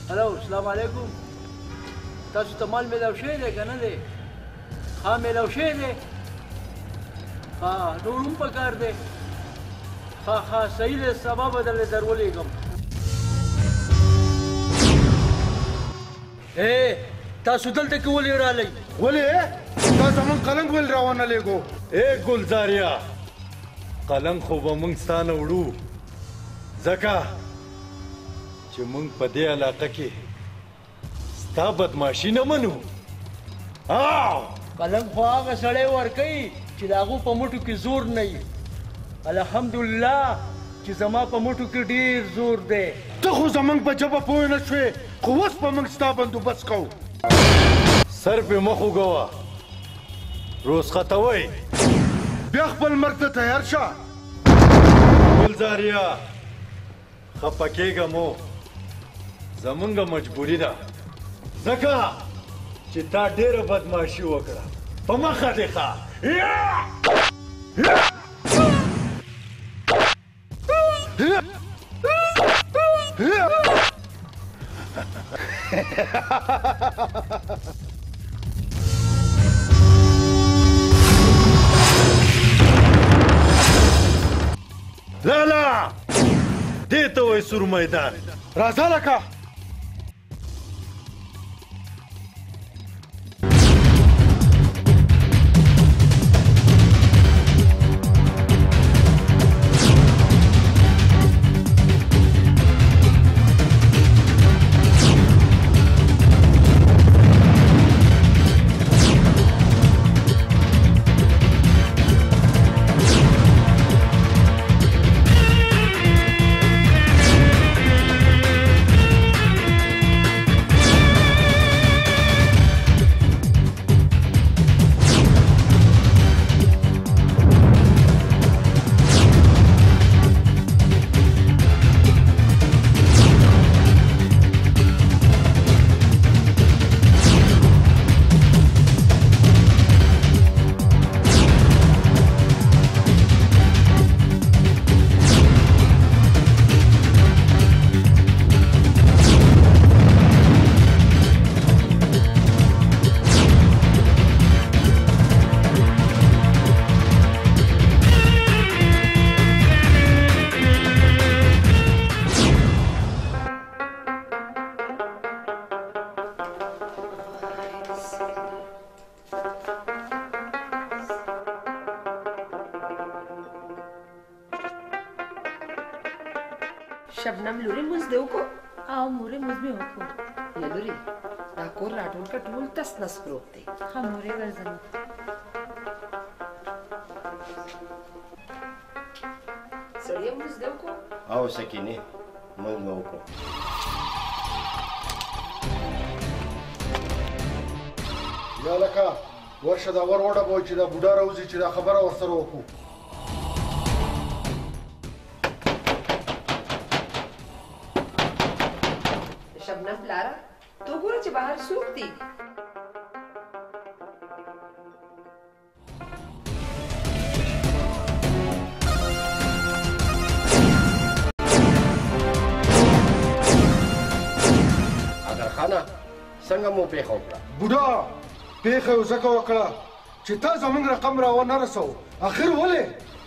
हेलो अस्सलाम वालेकुम। तاسو ته مال میلاو شوی دی که نه دی؟ ها میلاو شوی دی؟ ها نور هم پکار دی. ها صحیح دی، سبا به درله در ولیږم. تاسو دلته کې ولې رالی؟ ولې؟ تا زمونږ قلنګ ولې راونه لېږو؟ ګلزاریا، قلنګ خو به موږ ستا نه وړو، ځکه چې موږ په دې علاقه کې ستا بدماشي نه منو. قلم خو هغه سړی ورکوي چې د هغو په مټو کې زور نه وي. الحمدلله چې زما په مټو کې ډېر زور دی. ته خو زمونږ په ژبه پوه نه شوې، خو اوس به موږ ستا بندوبست کوو. سر پې مخ وګوه، روسختوئ، بیا خپل مرګ ته تیار شه. ګلزاریا، خفه کېږه مو، زمونږ مجبوري ده، ځکه چې تا ډېره بدماشي وکړه. په مخه دې ښه. لالا، دې ته وایي سور میدان. راځه لکه शबनम लूरी मुझ देव को आओ मोरे मुझ में हो ये लूरी डाकोर राठौर का टूल तस नस प्रोते हाँ मोरे गर्जन सड़िया मुझ देव को आओ सकीने मुझ में को یا لکه ورشه دا ور وډبوئ چې دا بوډا راوځي چې دا خبره ورسره وکړو. शबनम लारा तो गोरे चे बाहर सूखती اگر خانه څنګه مو پیښه وکړه؟ بوډا پیښه یې ځکه وکړه چې تا زمونږ رقم را ونه رسو. اخر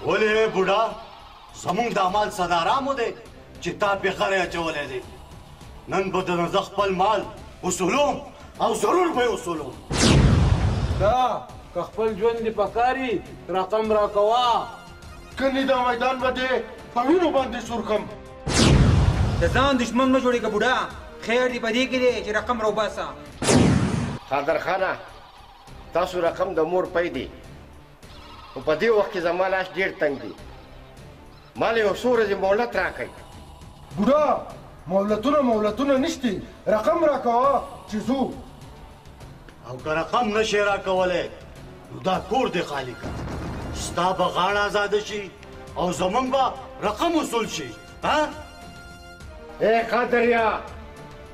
ولې بوډا، زمونږ د مال صدارامو دی چې تا پیښه اچولی دی. نن به د زه خپل مال اصولوم او ضرور به یې اصولوم. دا که خپل ژوند دې پکاري رقم راکوه، کني دا میدان به دې په وینو باندې سور کم. د ځان دشمن مه جوړې که بوډا، خیر دې په دې کې دی چې رقم راوباسه. قادرخانه، تاسو رقم د مور پی دی، خو په دې وخت کې زما لاس ډېر تنګ دی. ما له یو څو ورځې مهلت راکړئ. بوډا مهلتونه نشتی، رقم راکوه چې ځو. او که رقم نشې راکولی نو دا کور دې خالي کړه، ستا به غاړه ازاده شي او زمونږ به رقم وصول شي. ای قادریا،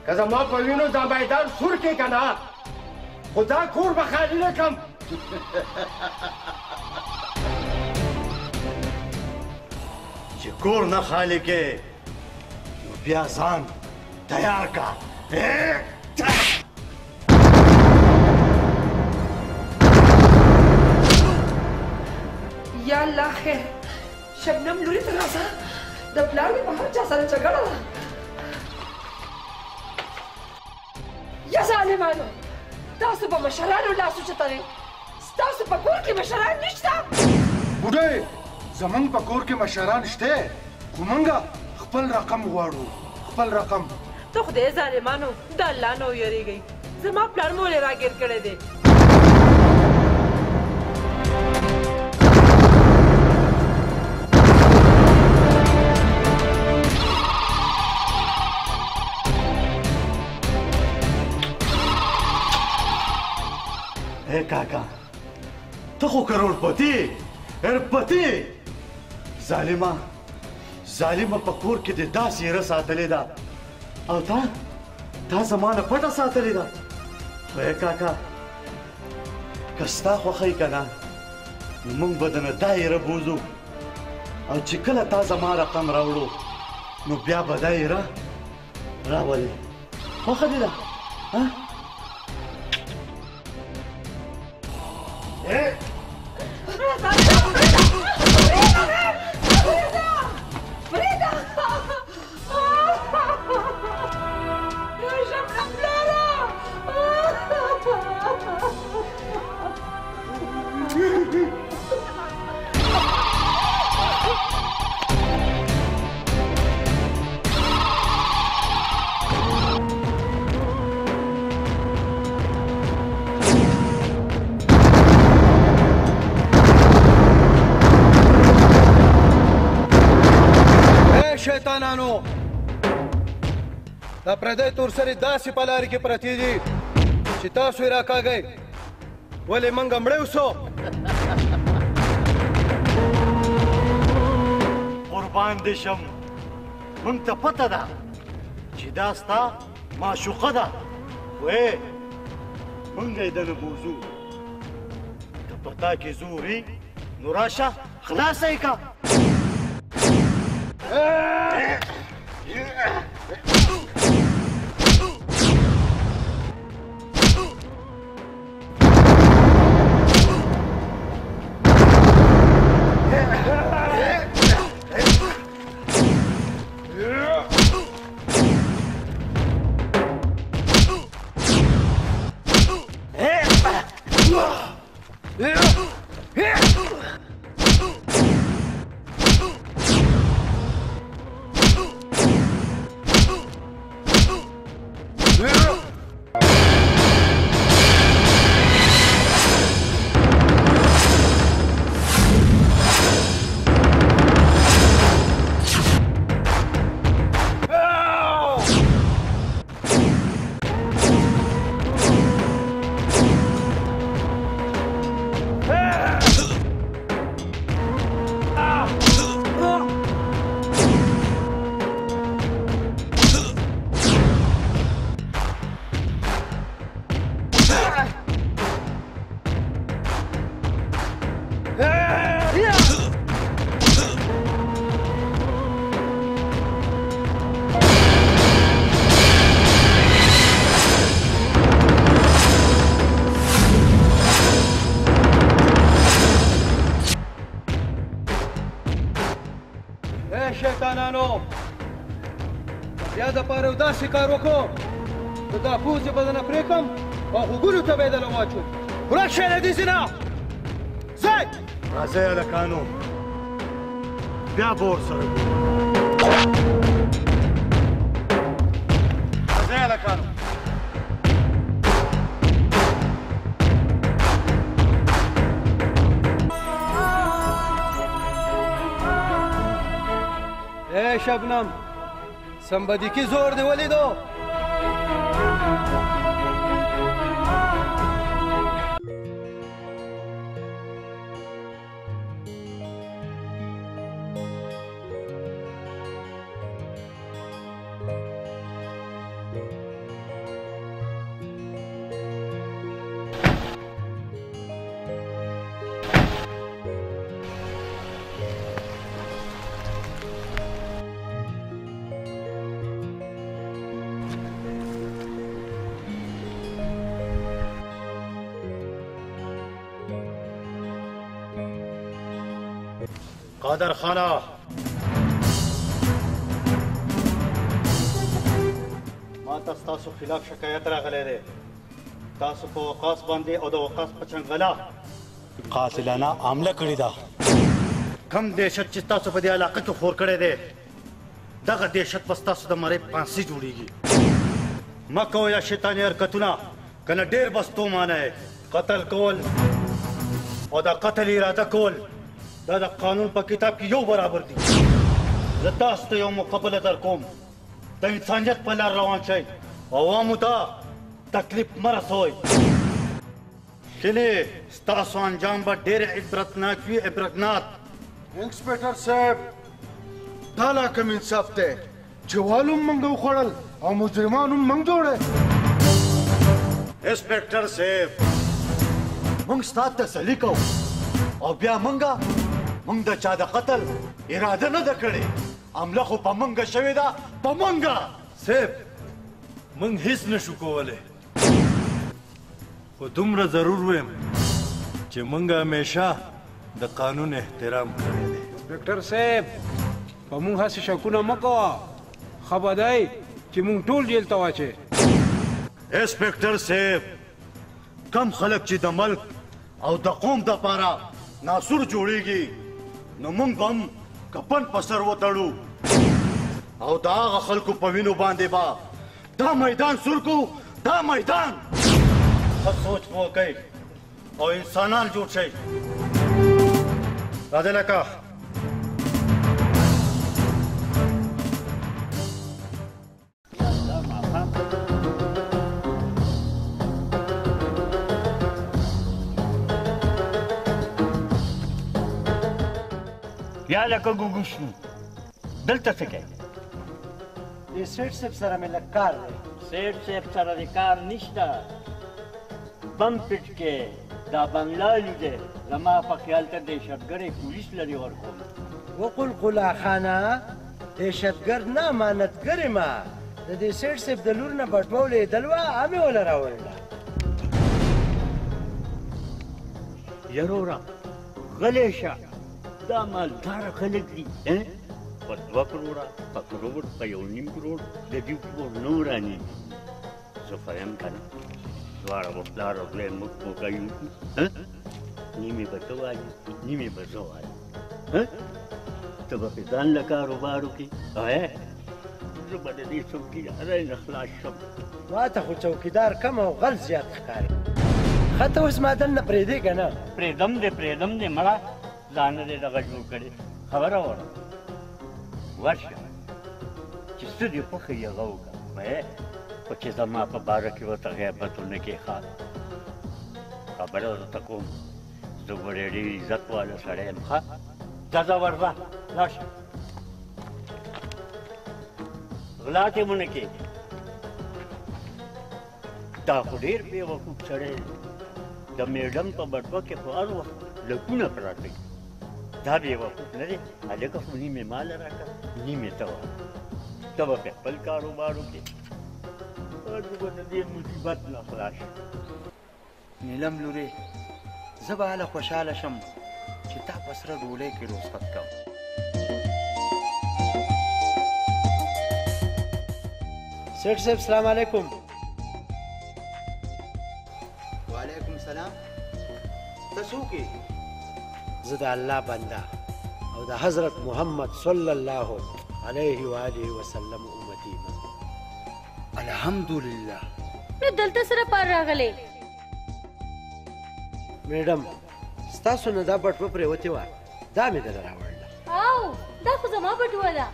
که زما په وینو دا میدان سور کې که نه، خو دا کور به خالي نه کړم. چې کور نه خالي کې نو بیا ځان تیار کا، या अल्लाह खैर शबनम लूरी तरह सा दबलार में बाहर जा सारे झगड़ा या जालिमानो तासु पे मशरान उला सुचतरे तासु पे कोर के मशरान निश्ता बुढ़े जमंग पकोर के मशरान निश्ते कुमंगा खपल रकम वाड़ो खपल रकम तो खुदे जालिमानो द अल्लाह नो यरी गई जमा प्लान मोले रागिर करे दे ए काका तो खो करोड़पति अरबपति जालिमा जालिमा पकोर के दे दास ये सातले दा और था जमाना पटा सातले दा ए काका कस्ता खो खई कना मुंग बदन दायरा बूजू और चिकला ता जमाना रकम रावड़ो नो ब्या बदायरा रावले खो खदीदा हां शैतानानो दा प्रदय तुरसरी दासी पलारी के प्रति दी चिता सुरा का गए वले मंगमड़े उसो कुर्बान देशम मंग त पता दा चिदास्ता माशुqa दा वे मंग इदन बूजू त पता की जूरी नुराशा खलास है का शैतानानो याद पारो दासी कारो को तो दा पूजे बदन प्रेकम और हुगुरु तबेदल वाचो बुरा शेर दिसना زي رازي على كانو بيا بورصة رازي على كانو ايه شبنم somebody کی زور دی ولیدو قادر خانه ما تاسو خلاف شکایت راغلی دی تاسو په وقاص باندې او د وقاص په چنګلا قاتلانه حمله کړې ده کم دهشت چې تاسو په دې علاقه کې خور کړی دی دغه دهشت پس تاسو د مرۍ پانسي جوړیږي مه کوئ یا شیطاني حرکتونه کنه ډېر بس تومانه قتل کول او د قتل اراده کول دا د قانون په کتاب کې یو برابر دي زه تاسو ته یو مقابله در کوم د انسانیت په لار روان شئ عوامو ته تکلیف مه رسوئ کینې ستاسو انجام به ډېر عبرتناک وي عبرتناک انسپیکټر صاحب دا لا کوم انصاف دی چې والو موږ وخوړل او مجرمان هم موږ جوړه انسپیکټر صاحب موږ ستا تسلي کوو او بیا موږ د چا د قتل اراده نه ده کړې حمله خو په موږ شوې ده په موږ صاحب موږ هیڅ نشو کولی خو دومره ضرور ویم چې موږ همیشه د قانون احترام کړی دی انسپیکټر صاحب په موږ هسې شکونه مه کوه ښه به دی چې موږ ټول جیل ته واچې انسپیکټر صاحب کم خلک چې د ملک او د قوم دپاره ناسور جوړیږي نو موږ هم کپن په سر وتړو او د هغه خلکو په وینو باندې به دا میدان سور کړو دا میدان ښه سوچ وکئ او انسانان جوړ شئ راځئ لکه یا لکه ګوګوشو دلته څه کوي د سیټ صاحب سره مې لږ کار دی سیټ صاحب سره د کار نشته بم پټ کې دا بنګلا لیدې زما په خیال ته دهشتګرې پولیس لري ورکوم وقل قلا خانه دهشتګر نه امانتګر ما د دې سیټ صاحب د لور نه بټوه لیدل وه همې وله راوړله یروره غلی شه دا مالداره خلک دي په 2 کروړه په کروړ په 1.5 کروړ د دې کور نه ورانېږي زه فهم که نه دواړه به پلار او زوی موږ موږی وکړو نیمې به ته وایې نیمې به زه وایم ته به پې ځان له کاروبار وکړې زه به د دې څوکیدارۍ نه خلاص شم ما ته خو چوکیدار کم او غل زیات ښکاري ښه ته اوس ما دننه پرېږدې که نه پرېږدم دې مړه ځان دې دغه جوړ کړې خبره وړه ورشه چې څه دې خوښوي هغه وکړه خو چې زما په باره کې ورته غیبت ونه کې ښه خبره درته کوم زه ګورې ډېر عزت والا سړی یم ښه ځه ورځه لاړ شه غلا دې ونه کې دا خو ډېر بېوقوف سړی دی د میډم په بټوه کې خو هر وخت لکونه پراته دي دا بېوقوف نه دی هلکه خو نیمې ماله راکړه نیمې ته وایه ته به پې خپل کاروبار وکړې زه به د دې مصیبت نه خلاص شم نیلم لورې زه به هله خوشحاله شم چې تا په سره ډولۍ کې رخصت کوم سیټ صاحب سلام علیکم وعلیکم السلام ته څوک یې زه د الله بنده او د حضرت محمد صلی الله علیه و آله وسلم امتی یم الحمدلله نو دلته سره پار راغلی میډم ستاسو نه دا بټوه پرېوتې وه دا مې دله راوړله او دا خو زما بټوه ده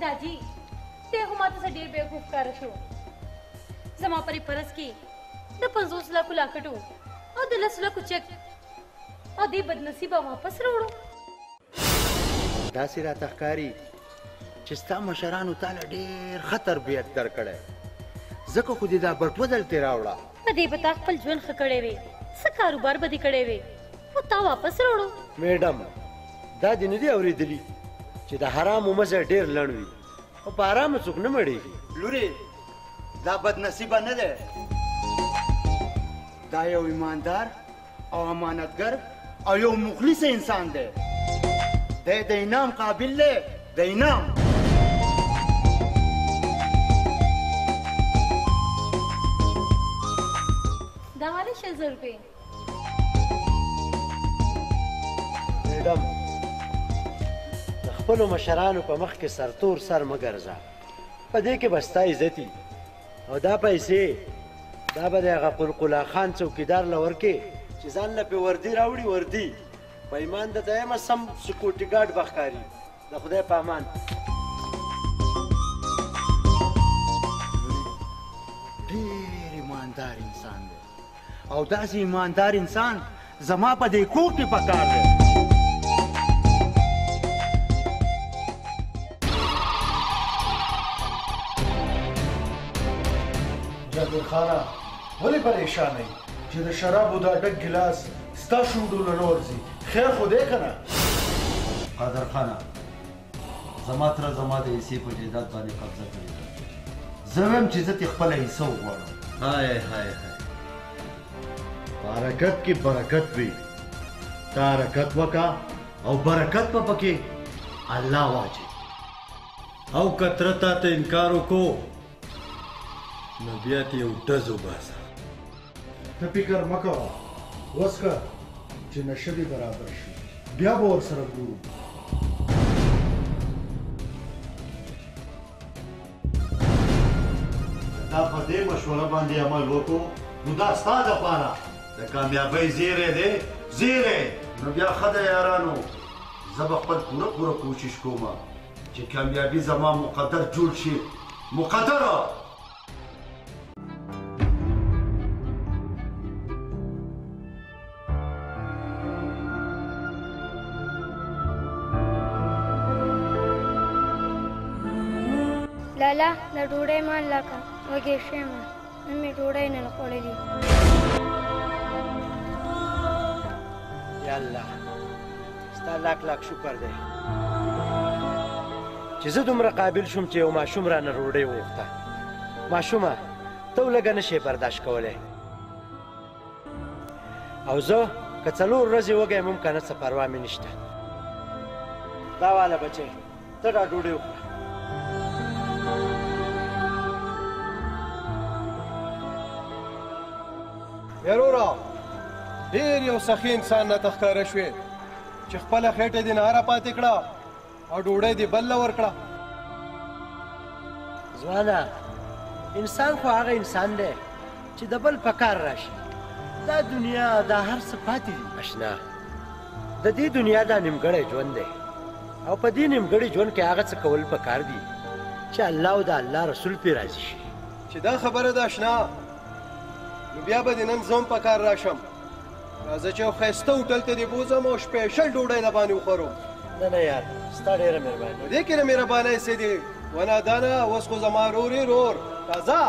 داجي ته خو ماته څه ډېر بېوقوف ښکاره شو زما پرې پرس کې د 50 لکو لاکټو او د 10 لکو چک او دې بدنصیبه واپس راوړو داسې راته ښکاري چې ستا مشرانو تاله ډېر ښه تربیت درکړی ځکه خو دې دا بټوه دلتې راوړه په دې به تا خپل ژوند ښه کړی وې څه کاروبار به دې کړی وې خو تا واپس راوړو میډم دا دې نه دي اورېدلي چې د حرامو مزه ډېر لڼ وي خو په ارامه څوک نه مړېږي لورې دا بدنصیبه نه دی دا یو ایماندار او امانتګر او یو مخلص انسان دی د انعام قابل دی د انعام دا والا 600 روپے میډم د خپلو مشرانو په مخ کې سرتور سر مه ګرځه په دې کې به ستا عزتي او دا پیسې دا به د هغه قلقلا خان څوکیدار له ورکې چې ځان له پې وردي راوړي وردي په ایمان درته یم سم سکورټي ګارډ به ښکاري د خدای په امان ډېر ایماندار انسان دی او داسې ایماندار انسان زما په دې کور کې پکار دی جابر خانه ولې پریشان یې چې د شرابو دا ډک ګلاس ستا شونډو له نه ورځي خیر خو دی که نه قادر خانه زما تره زما د حصې په جایداد باندې قبضه کړې ده زه وایم چې زه ترې خپله حصه وغواړم هاي هاي هاي حرکت کې برکت وي تا حرکت وکړه او برکت به پکې الله واچي او کتره تا ته انکار وکړو نو بیا ته یو ډز وباسه ته فکر مه کوه اوس که چې نشه دې برابر شي بیا به ورسره ګورو دا په دې مشوره باندې عمل وکړو نو دا ستا دپاره د کامیابۍ زیری دی زیری نو بیا ښه ده یارانو زه به خپل پوره کوشش کوم چې کامیابي زما مقدر جوړ شي مقدره لالا د ډوډۍ مان لکه وږې شوم نن مې ډوډۍ نه خوړلې یا الله ستا لاک لاک شکر دی چې زه دومره قابل شوم چې یو ماشوم رانه ډوډۍ وغوښته ماشومه ته لږه نه شې برداشت کولی او زه که 4 ورځې وږی یم هم که نه څه پروا مې نشته دا واله بچی ته دا ډوډۍ وخوره یارورا ډېر یو سخي انسان نه ښکاره شوې چې خپله خېټه دې نهاره پاتې کړه او ډوډۍ دې بل له ورکړه ځوانه انسان خو هغه انسان دی چې د بل په کار راشي دا دنیا دا هر څه پاتې دي اشنا د دې دنیا دا نیمګړی ژوند دی او په دې نیمګړي ژوند کې هغه څه کول پکار دي چې الله او د الله رسول پرې راضي شي چې دا خبره ده اشنا نو بیا به دې نن زه په کار راشم راځه چې یو ښایسته هوټل ته دې بوځم او سپیشل ډوډۍ د باندې وخورو نه نه یار ستا ډېره مهرباني نو دې کې نه مهربانۍ څه دي ونادانه اوس خو زما رورې رور راځه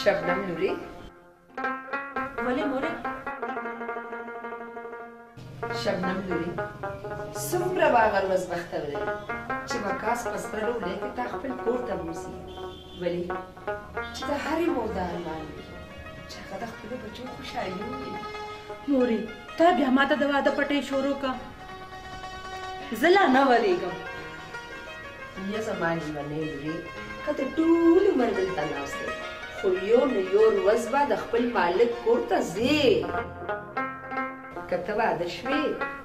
شبنم نوري ولې مورې شبنم نوري څومره باغر وزبخته ولې چې وکاس پسپرلو لیکه تا خپل کور ته بوسي ولې چې د هرې موده ارمان وي چې هغه د خپلو بچو خوشحالي وکړي مورې تا بیا ماته د واده پټۍ شروع کا زه لا نه ولېږم یا زما لیونۍ لورې که ته ټول عمر دلته ناست یې خو یو نه یو ورځ به د خپل مالک کور ته ځې که ته واده شوې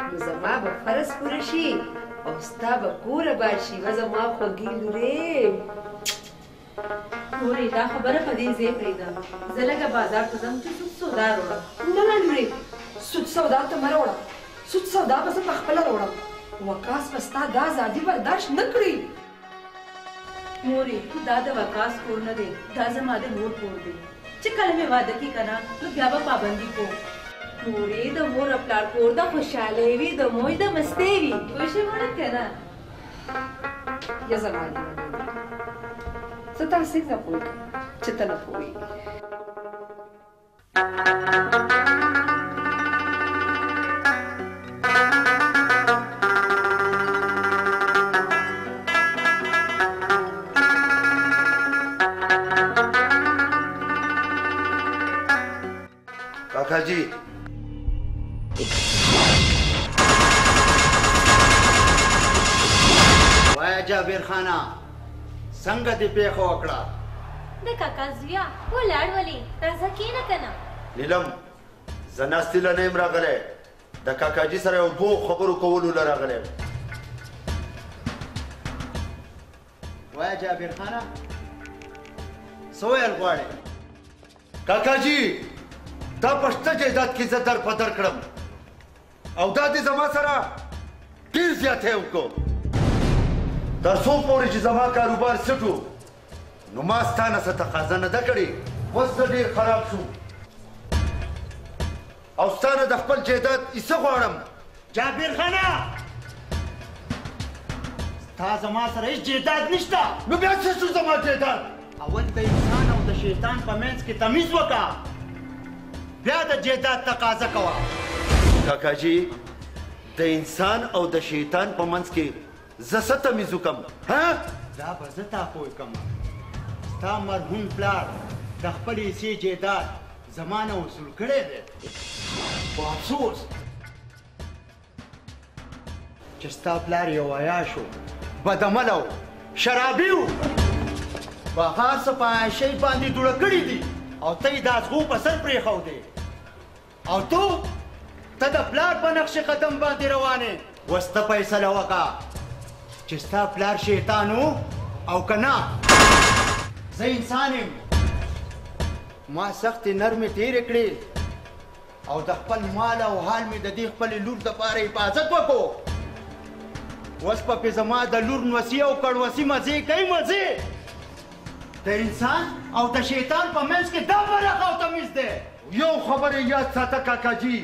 نو زما به فرض پوره شي او ستا به کوره باد شي و زما خوږې لورې مورې دا خبره په دې ځای پرېږده زه لږه بازار ته ځم چې سود سودا راوړم نه نه لورې سود سودا ته مه راوړه سود سودا به زه پخپله راوړم وکاس به ستا دا ازادي برداشت نه کړي مورې دا د وکاس کور نه دی دا زما د مور کور دی چې کله مې واده کې که نه نو بیا به پابندي کوم مورې د مور او پلار کور د خوشحالۍ وي د موج د مستۍ وي پوه شوې مړه که نه یا زما لیونۍ زه تا څنګه پوهېږم چې ته نه پوهېږې जी वाया जाबिर खाना संग दे पेखो अकड़ा د کاکا زویا ولاړ ولې راځه کېنه کنه نیلم زناستی له نیم راغلی د کاکاجي سره یو دوه خبرو کولو له راغلی وایا جابر خانه څه ویل غواړې کاکاجي دا پښته جایداد کې زه در په در کړم او دا دې زما سره ډېر زیاتی وکړو تر څو پورې چې زما کاروبار سټو نو ما ستا نه څه تقاضا نه ده کړې اوس زه ډېر خراب شو او ستا نه د خپل جایداد حصه غواړم جابر خانه ستا زما سره هېڅ جایداد نشته نو بیا څه شو زما جایداد اول د انسان او د شیطان په منځ کې تمیز وکړه بیا د جایداد تقاضا کوه کاکاجي د انسان او د شیطان په منځ کې زه څه تمیز وکړم ها دا به زه تا پوه کړم ستا مرحوم پلار د خپلې حصې جایداد زما نه وصول کړی دی خو افسوس چې ستا پلار یو عیاش و بدعمله و شرابي و په هر څه په عیاشۍ باندې دوړه کړي دي او ته یې د ازغو په سر پرېښودې او ته د پلار په نقش قدم باندې روانې اوس ته فیصله وکړه چې ستا پلار شیطان و او که نه زه انسان یم ما سختې نرمې تېرې کړې او د خپل مال او حال مې د دې خپلې لور دپاره حفاظت وکړو اوس په زما د لور نوسي او کړوسي مزې کوي مزې د انسان او د شیطان په منځ کې دا فرق او تمیز دی یو خبر یاد ساته کاکاجي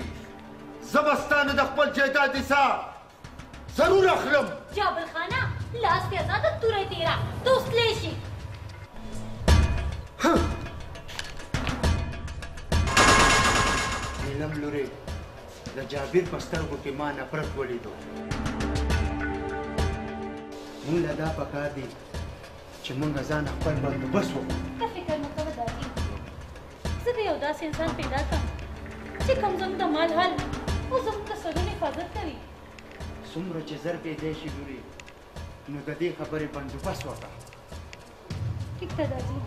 زه به ستا نه د خپل جایداد حصه ضرور اخلم جابر خانه لاس کې ازاده توره تیرا دوست لیشي نیلم لورې د جابر په سترګو کې ما نفرت ولیدو مونږ له دا پکار دي چې مونږ ځان خپل بندوبست وکړو ته فکر مه کوه دادي زه به یو داسې انسان پیدا کړم چې کوم زموږ د مال حال او زموږ د سرونو حفاظت کوي څومره چې زر کېدی شي لورې نو د دې خبرې بندوبست وکړه ټیک ده دادي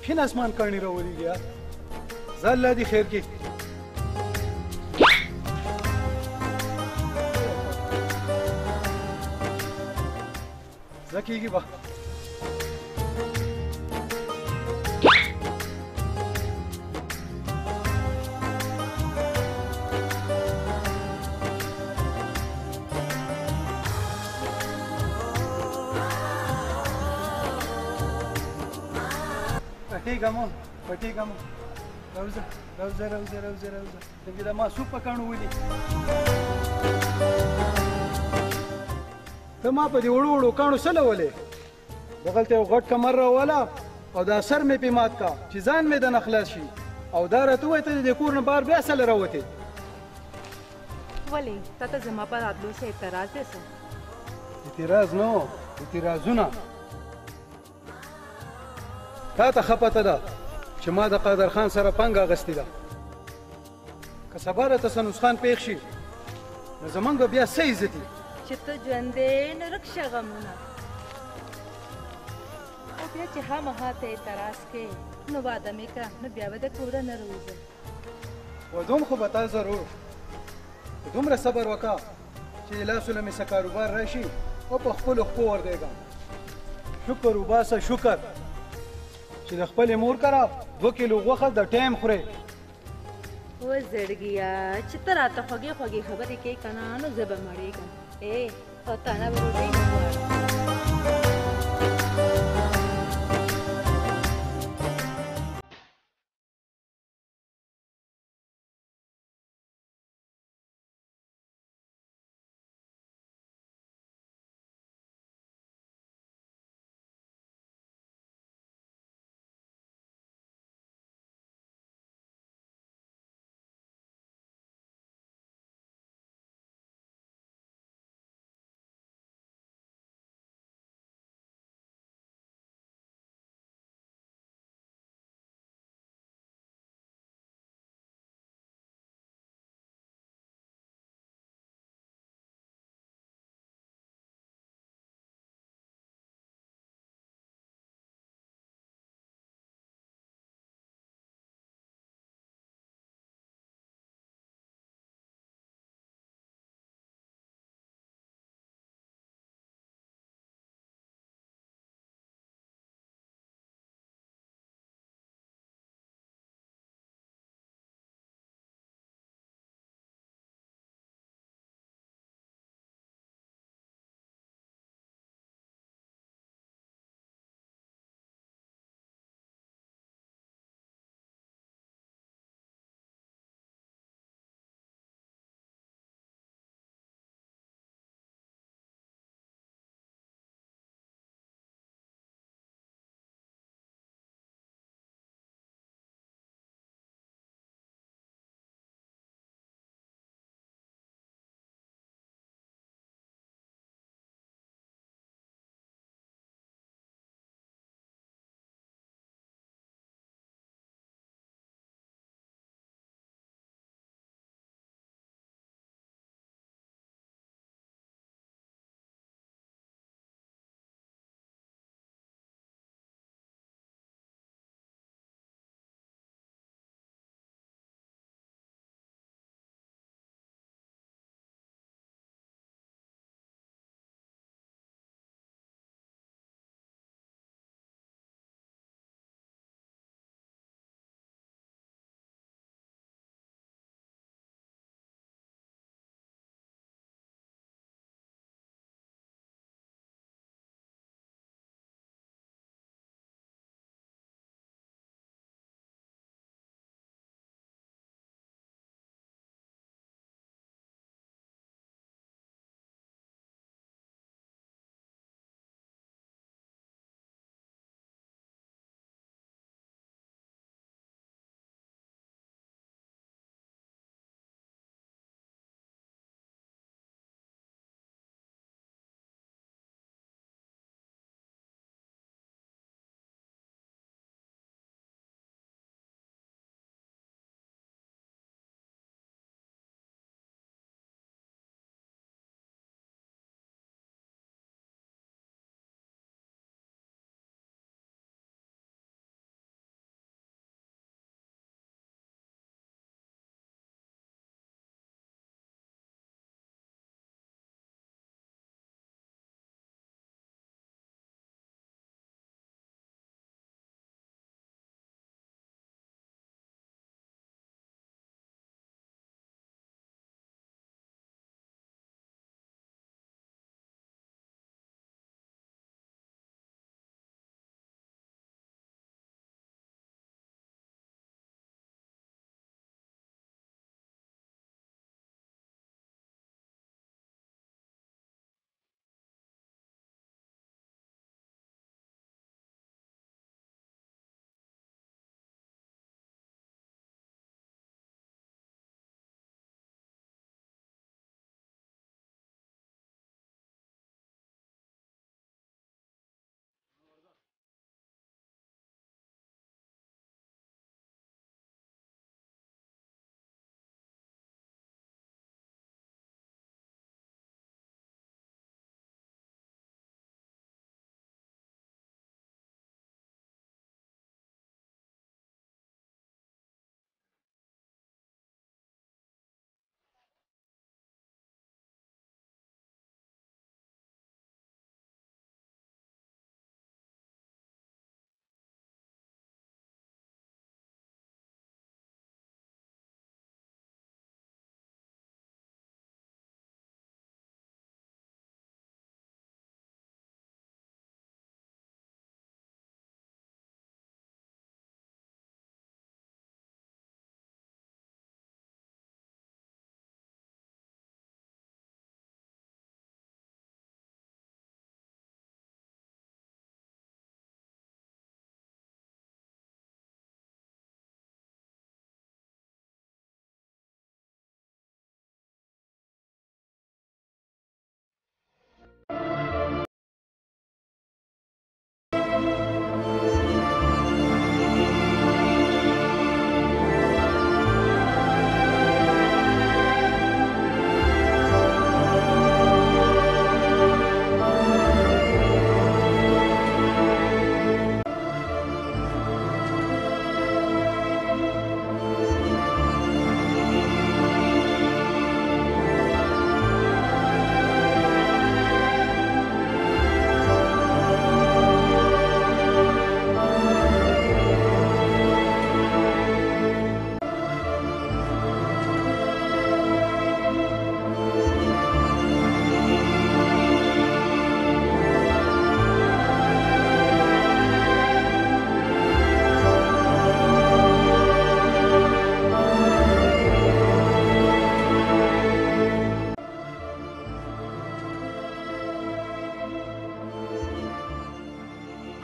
کین اسمان کاڼي راولي بیا زه الله دې خیر کې زه کېږي به پټېږم پټېږم راوځه راوځه راوځه راوځه راوځه دغې د ما سوپ په کاڼو ولي ته ما په دې وړو وړو کاڼو څه لولې دغلته یو غټ کمر راوله او دا سر مې پې مات کا چې ځان مې دنه خلاص شي او دا راته ووایه ته د کور نه بهر بیا څه له راوتې ولې تا ته زما په راتلو څه اعتراض دی څه اعتراض نه اعتراضونه تا ته ښه پته ده چې ما د قادر خان سره پنګه اخیستې ده که سبا راته څه نسخان پېښ شي نو زمونږ به بیا څه عزتي چې ته ژوندی نو رک شه غمونه او بیا چې خامخا ته اعتراض کوې نو واده مې کړه نو بیا به د کوره نه راوځم ودوم خو به تا ضرور دومره صبر وکړه چې لاسو له مې څه کاروبار راشي او په خپلو خپو ورګېږم شکر وباسه شکر چې د خپلې مور کره 2 کیلو غوښه د ټایم خورې و زړګیا چې ته راته خوږې خوږې خبرې کوې که نه نو زه به مړېږم او تا نه به روټۍ نه غواړم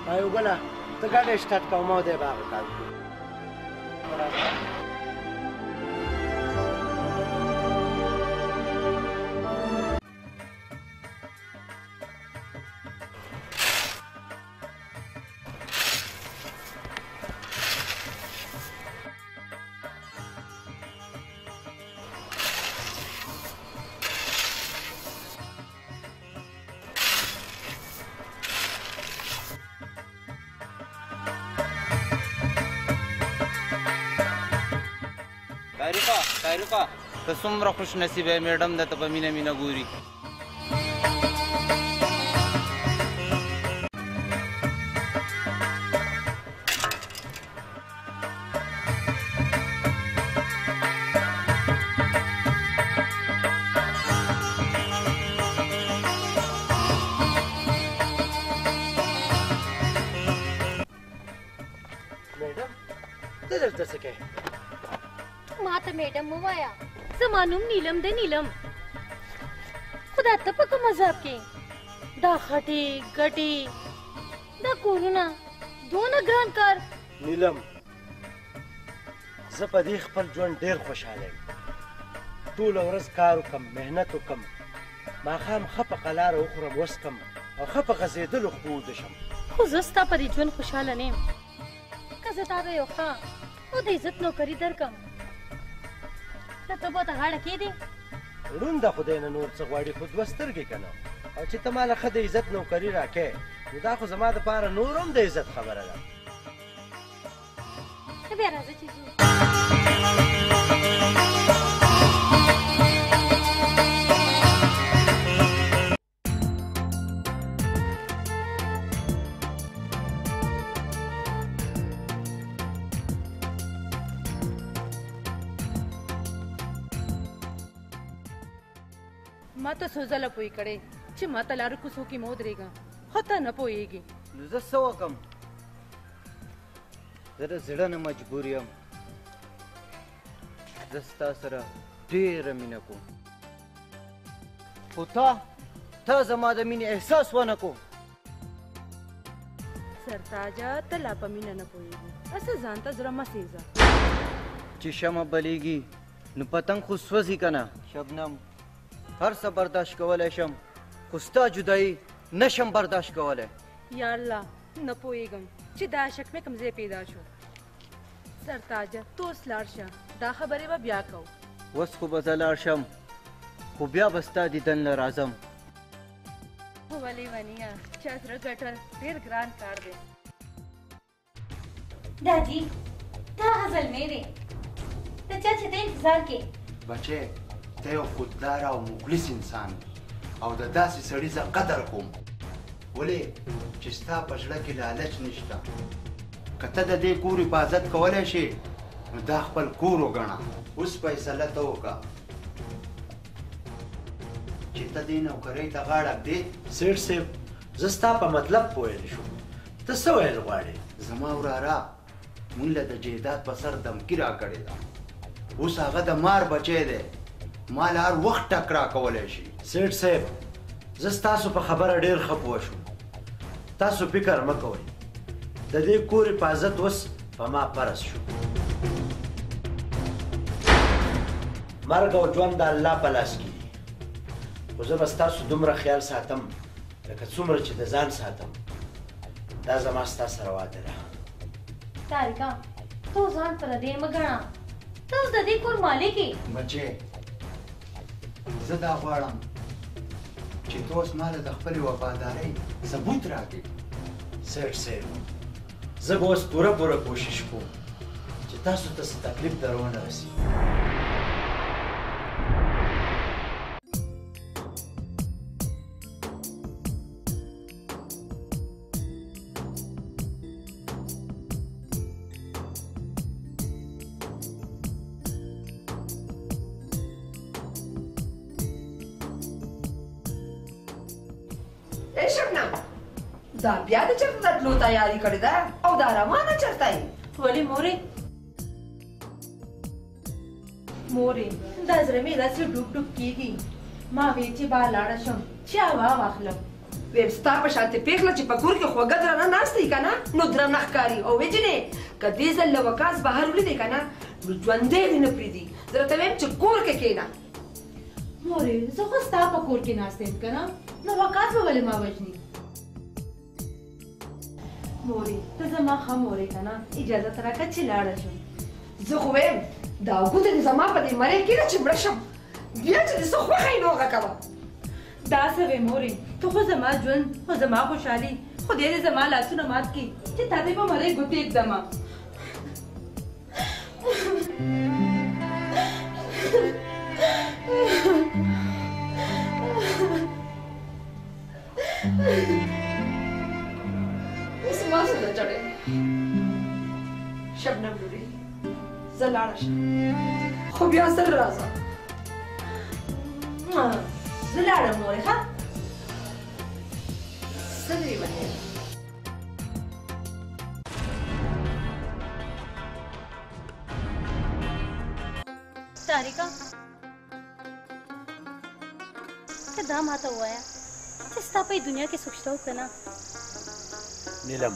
وایو ګله ته ګاډی سټارټ کوه ما دی به هغه کار کوو तारिका ته څومره خوش نصیبه میډم ده ته په مینه مینه ګوري میډم ته دلته څه کوې ما ته میډم مه وایه زما نوم نیلم دی نیلم خو دا ته په کوم عذاب کې دا خټې ګټې دا کورونه دونه ګران کار نیلم زه په دې خپل ژوند ډېر خوشحاله یم ټوله ورځ کار وکړم محنت وکړم ماښام ښه په قلاره وخورم وسکم او ښه په غځېدلو خو ووده شم خو زه ستا په دې ژوند خوشحاله نه یم که زه تا ته یو ښه او د عزت نوکري درکړم ته ته به ته غاړه کېدې ړوند د خدای نه نور څه غواړي خو دوه سترګې که نه او چې ته ماله ښه د عزت نوکري راکې نو دا خو زما دپاره نور هم د عزت خبره ده ته بیا راځه چې ځو ما ته څو ځله پوی کړې چې ما ته لاره کوڅو کې مه ودرېږه خو ته نه پوهېږې نو زه څه وکړم زه د زړه نه مجبور یم زه ستا سره ډېره مینه کوم خو تا زما د مینې احساس ونه کو سرتاجه ته لا په مینه نه پوهېږې هسې ځان ته زړه مه سېځه چې شمع بلیږي نو پتنګ خو سوځي که نه شبنم هر څه برداشت کولی شم خو ستا جدایي نشم برداشت کولی یا الله نه پوهېږم چې دا شک مې کوم ځای پیدا شو سرتاجه تو اوس لاړ شه دا خبرې به بیا کوو اوس خو به زه لاړ شم خو بیا به ستا دیدن له راځم ولې ونیه چا زړه ګټل ډېر ګران کار دی دادی دا غزل مې دی د چا چې ته انتظار کې بچې ته یو خوددار او مخلص انسان او د داسې سړي زه قدر کوم ولې چې ستا په زړه کې لالچ نشته که ته د دې کور حفاظت کولی شې نو دا خپل کور وګڼه اوس فیصله ته وکړه چې ته دې نوکرۍ ته غاړه ږدې سیټ صاحب زه ستا په مطلب پوهېدلی شوم ته څه ویل غواړې زما وراره مونږ له د جیداد په سر دمکي راکړې ده اوس هغه د مار بچی دی مال هر وخت ټکرا کولی شي سیټ صاحب زه ستاسو په خبره ډېر ښه پوه شوم تاسو فکر مه کوئ د دې کور حفاظت اوس په ما فرض شو مرګ او ژوند د الله په لاس کې دي خو زه به ستاسو دومره خیال ساتم لکه څومره چې د ځان ساتم دا زما ستا سره واده ده تاریکا تو ځان پر دې مه ګڼه ته اوس د دې کور مالک یې بچې زه دا غواړم چې ته اوس ماله د خپلې وفادارۍ ثبوت راکړې سیټ صاحب زه به اوس پوره کوشش کوم چې تاسو ته څه تکلیف در ونه رسي دا بیا د چېرته د تلو تیاري کړې ده او دا روانه چېرته یې ولې مورې مورې دا زړه مې داسې ډوب ډوب کېږي ما ویل چې بار لاړه شم چې هوا واخلم ویم ستا په شانتې پېغله چې په کور کې خوږه درنه ناسته یي که نه نو درنه ښکاري او وې جینې که دې ځل له وکاس بهر ولیدې که نه نو ژوندی دې نه پرېږدي زه راته ویم چې کور کې کښېنه مورې زه خو ستا په کور کې ناسته یم که نه نو وقاص به ولې ما وژني مورې ته زما ښه مورې که نه اجازت راکړه چې لاړه شم زه خو ویم دا ګوته دې زما په دې مرۍ کښېنه چې مړه شم بیا چې دې څه خوښه یې نو هغه کوه دا څه وې مورې ته خو زما ژوند خو زما خوشحالي خدای دې زما لاسونه مات کړي چې تا دې په مرۍ ګوتې ږدمه اوس ما څه چړې شبنم لورې زه لاړه شم خو بیا سره راځه زه لاړم مورې ښه څه دې ویل ساریکا ته دا ماته ووایه چې ستا په دنیا کې څوک شته او که نه نیلم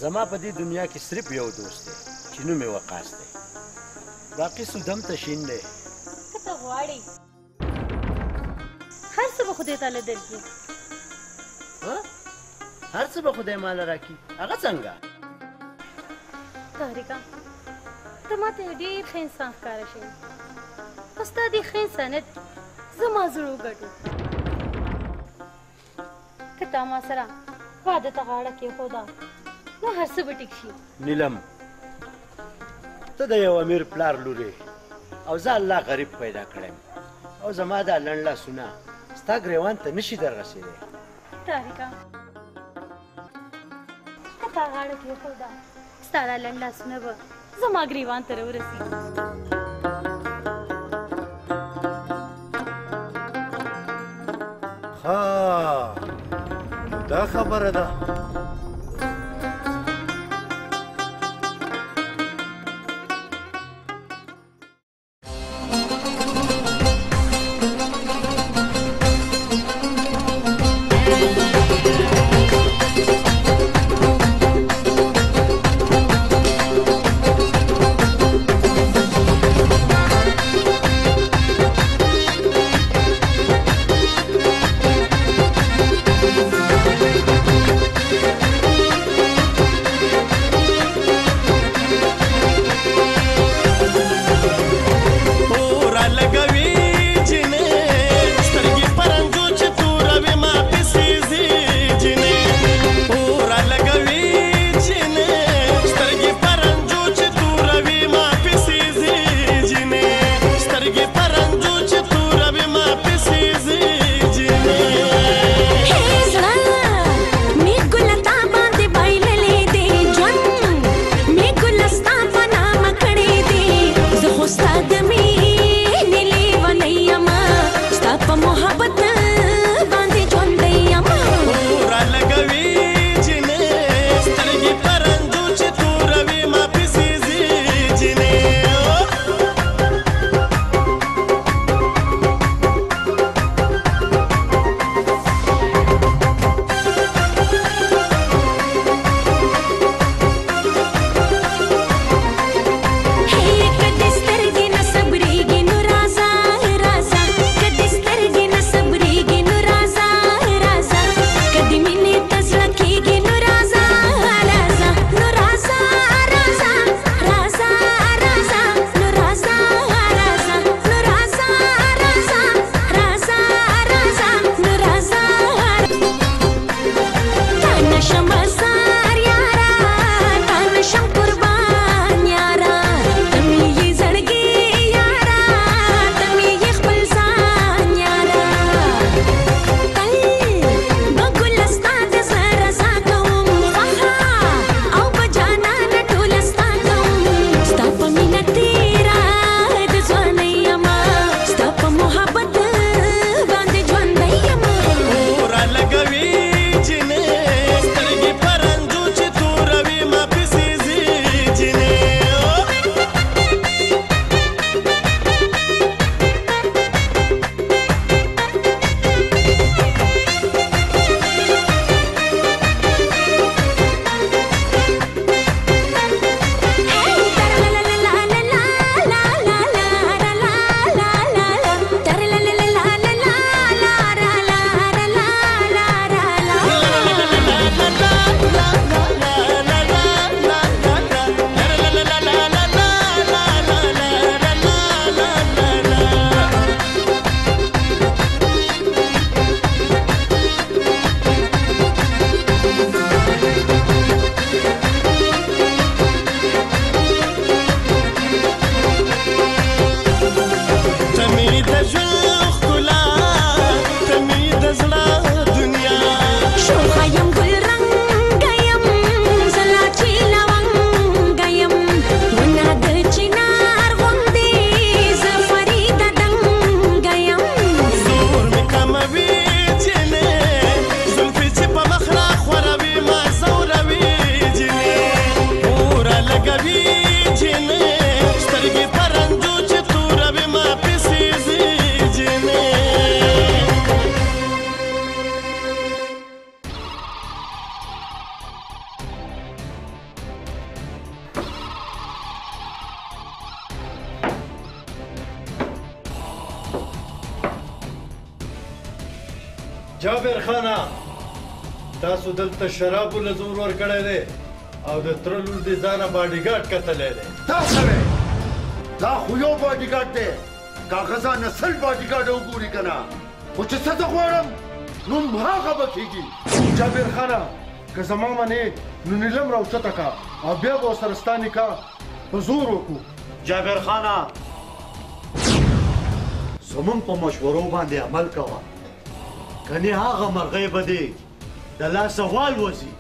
زما په دې دنیا کې صرف یو دوست دی چې نوم یې وقاص دی باقي سودم تشین دی که ته غواړې هر څه به خدای تعالی درکړي هر څه به خدای ماله راکړي هغه څنګه ساریکا ته ماته یو ډېر ښه انسان ښکاره شوې خو ستا دې ښه انسانیت زما زړه وګټو که تا ما سره واده ته غاړه کېښوده نو هر څه به ټیک شي نیلم ته د یو امیر پلار لورې او زه الله غریب پیدا کړم او زما دا لنډ لاسونه ستا ګریوان ته نشي دررسېدی تاریکا که تا غاړه کېښوده ستا دا لنډ لاسونه به زما ګریوان ته راورسېږي ها دا خبره ده جابر خانه تاسو دلته شرابو له زور ورکړی دی او د تره لور دې ځانه باډیګارډ کتلی دی دا سړی دا خو یو باډیګارډ دی کاغذا نسل باډیګارډ وګوري که نه خو چې څه زه غواړم نو هغه به کېږي جابر خانه که زما منې نو نیلم راوچته کا او بیا به ورسره ستا نکاح په زور وکړو جابر خانه زمونږ په مشورو باندې عمل کوه کنې هغه مرغۍ به دې د لاسه والوځي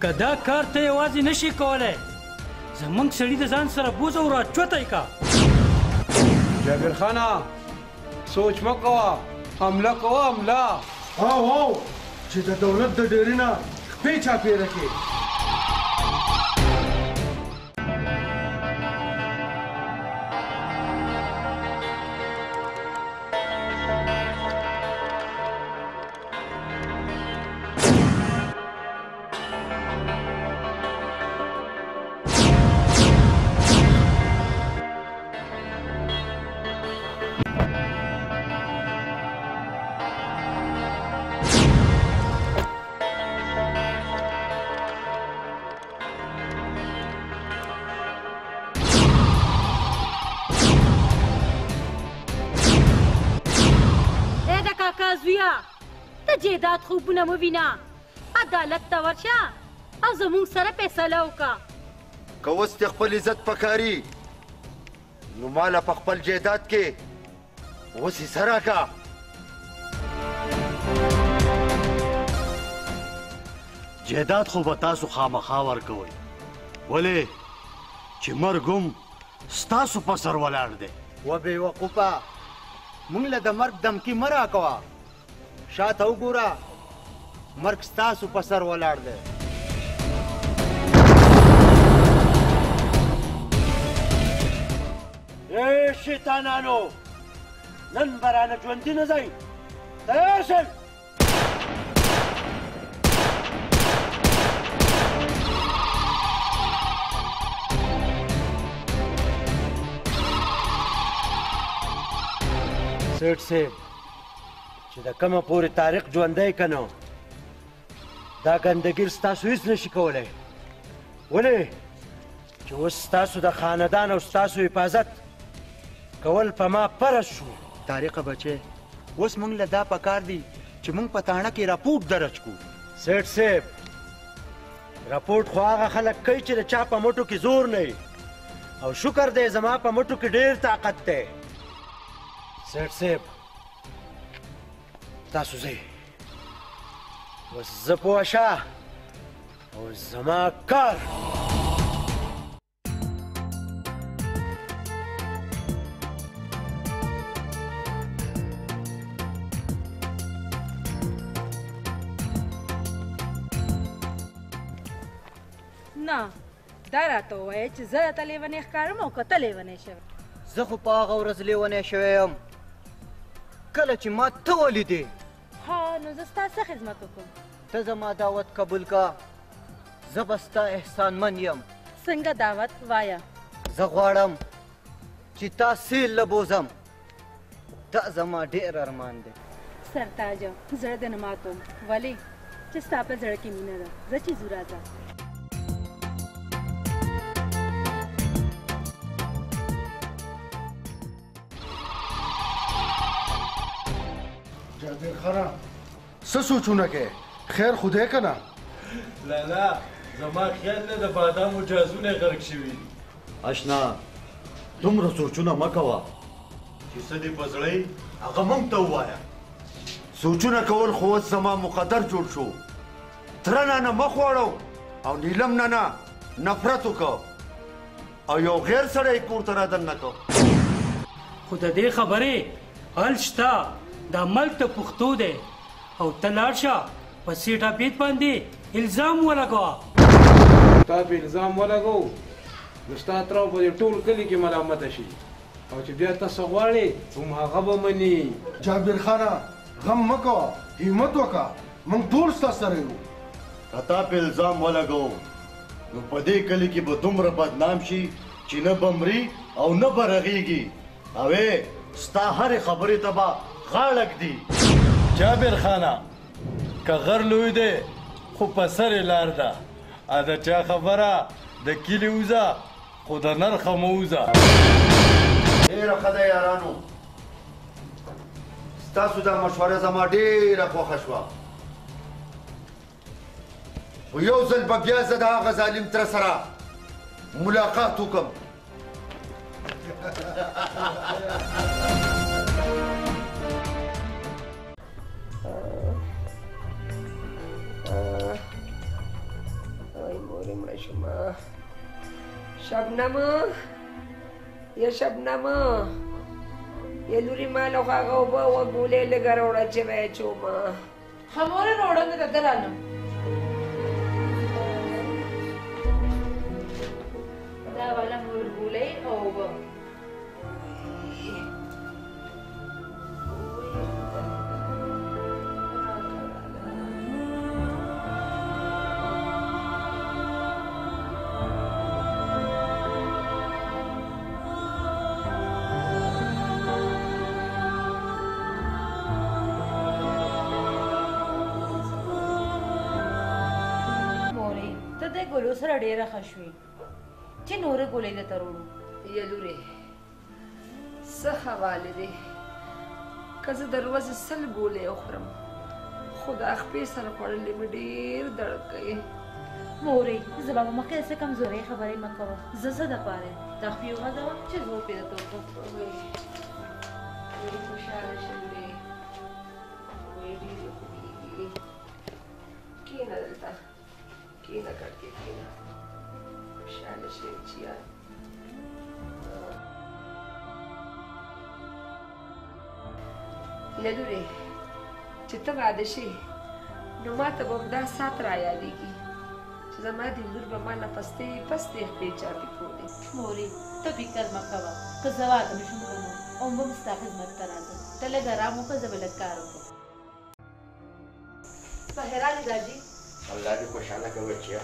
که دا کار ته یوازې نشي کولی زمونږ سړي د ځان سره بوځه او راچوتی کا جابر خانه سوچ مه کوه حمله کوه حمله او چې د دولت د ډیري نه خپې چاپېره کړې ته جیدات خوبونه مه وینه عدالت ته ورشه او زموږ سره فیصله وکړه که اوس دې خپل عزت پکاري نو ماله په خپل جیداد کې اوس حصه راکړه جیداد خو به تاسو خامخا ورکوئ ولې چې مرګ هم ستاسو په سر ولاړ دی و بېوقوفه موږ له د مرګ دمکي مه راکوه شاته وګوره مرګ ستاسو په سر ولاړ دی ای شیطانانو نن به رانه ژوندي نه ځئ تیار شئ سیټ صاحب چې د کومه پورې تاریخ ژوندی که نه دا ګندګیر ستاسو هېڅ نشي کولی ولې چې اوس ستاسو د خاندان او ستاسو حفاظت کول په ما فرض شو طارقه بچی اوس موږ له دا پکار دي چې موږ په تاڼه کې راپورټ درج کړو سیټ صاحب راپورټ خو هغه خلک کوي چې د چا په مټو کې زور نه وي او شکر دی زما په مټو کې ډېر طاقت دی سیټ صاحب تاسو ځئ اوس زه پوه شه او زما کار نه دا راته ووایه چې زه راته لیونی ښکارم او که ته لیونی شوی زه خو په هغه ورځ لیونی شوی یم کله چې ما ته ولیدې ها نو زه ستا څه خدمت وکړم ته زما دعوت قبول کا زه به ستا احسانمن یم څنګه دعوت وایه زه غواړم چې تا سیل له بوځم دا زما ډېر ارمان دی سرتاجه زړه دې نه ماتوم ولې چې ستا په زړه کې مینه ده زه چې ځو راځه جابر خانه څه سوچونه کې خیر خو دی که نه لالا زما خیال دی د بادامو جازونه یې غرق شوي دي اشنا دومره سوچونه مه کوه چې څه دې په زړه هغه موږ ته ووایه سوچونه کول خو اوس زما مقدر جوړ شو تره نه نه مخ واړو او نیلم نه نه نفرت وکړه او یو غیر سړی کور ته رادننه کړ خو د دې خبرې حل شته دا ملک د پښتو دی او ته لاړ شه په سیټ عبید باندې الزام ولګوه تا په الزام ولګو نو ستا تره په دې ټول کلي کې ملامته شي او چې بیا تاسو غواړئ هم هغه به مني جابر خانه غم مه کوه همت وکړه موږ ټول ستا سره یو که تا په الزام ولګو نو په دې کلي کې به دومره بدنام شي چې نه به مري او نه به رغېږي او ستا هرې خبرې ته به غاړه ږدي جابر خانه که غر لوی دی خو په سر یې لار ده ا د چا خبره د کلي وځه خو د نرخه مه وځه ډېره ښه ده یارانو ستاسو دا مشوره زما ډېره خوښه شوه خو یو ځل به بیا زه د هغه ظالم تره سره ملاقات وکړم ay more mړه شومه شبنم یا شبنم یا لورې ما له خو هغه اوبه وګولې لږه راوړه چې به یې چومه ښه مورې راوړه مې دلته رالم دا والا مور ګولې او اوبه ګلو سره ډېره ښه شوې چې نورې ګولۍ درته راوړو یا لورې څه حواله دی که زه د ورځې 100 ګولۍ وخورم خو د خپې سره خوړلې مې ډېر درد کوي مورې زه به مخکې داسې کمزورۍ خبرې مه کوه زه څه دپاره یم دا خپې وغځوه چې زه وپې درته وکړم ډېرې خوشحاله شم لورې ډېرې خوږېږي کښېنه دلته کېنه کړکۍ کېنه خوشحاله شي چیا لورې چې ته واده شې نو ما ته به همدا ساعت رایادېږي چې زما د لور به ما نه پستې پستې خپې چاپې کولې مورې ته فکر مه کوه که زه واده نه شم که نو اوم به م ستا خدمت ته راځم ته لږ ارام وکړه زه به لږ کار وکړم طاهره لیداجي الله دې خوشحاله کړه بچیا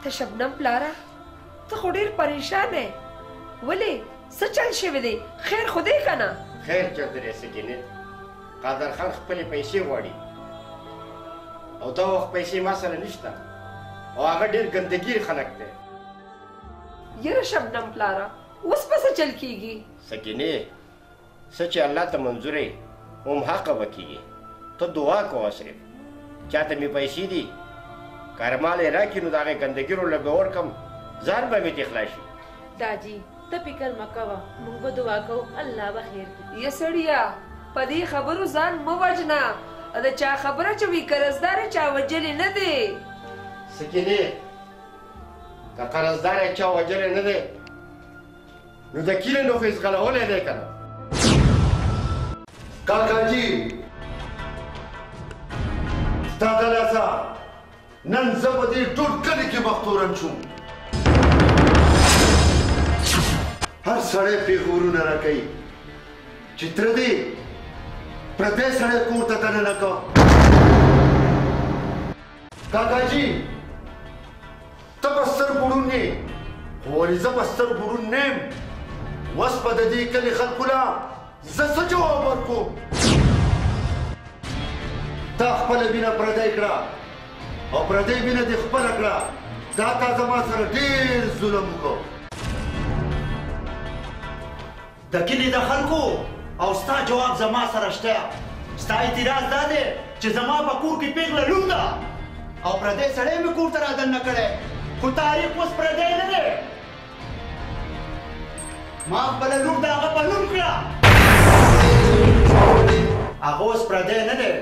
ته شبنم پلاره ته خو ډېر پریشان یې ولې څه چل شوی دی خیر خو دی که نه خیر چل دی سکینې قادر خان خپلې پیسې غواړي او دا وخت پیسې ما سره نشته او هغه ډېر ګندګیر خلک دی یره شبنم پلاره اوس به څه چل کېږي سکینې څه چې الله ته منظور یې هم حقه به کېږي ته دعا کوه صرف چاته مې پیسې دي کارمال یې راکړي نو د هغې ګندګیرو له به ورکړم ځان به مې تخلا شي داجي ته فکر مه کوه موږ به دعا کوو الله به خیر کړي یا سړیه په دې خبرو ځان مه وژنه د چا خبره چې وي قرضدار چا وجلې نه دی سکینې که قرضدار یې چا وجلی نه دی نو د کلي نو خو یې ځغلولی دی که نه کاکاجي ستا د لاسه نن زه به دې ټول کلي کې مختورن شوم هر سړی پیغورونه راکوي چې تره دې پردی سړی کور ته دننه که کاکاجي ته به ستر بوړون یې خو ولې زه به ستر بوړون نه یم اوس به د دې کلي خلکو له زه څه جواب ورکوم تا خپله مینه پردی کړه او پردی مینه دې خپله کړه دا تا زما سره ډېر ظلم وکړو د کلي د خلکو او ستا جواب زما سره شته ستا اعتراض دا دی چې زما په کور کې پیغله لور ده او پردی سړی مې کور ته رادننه کړی خو تاریخ اوس پردی نه دی ما خپله لور د هغه په نوم کړه هغه اوس پردی نه دی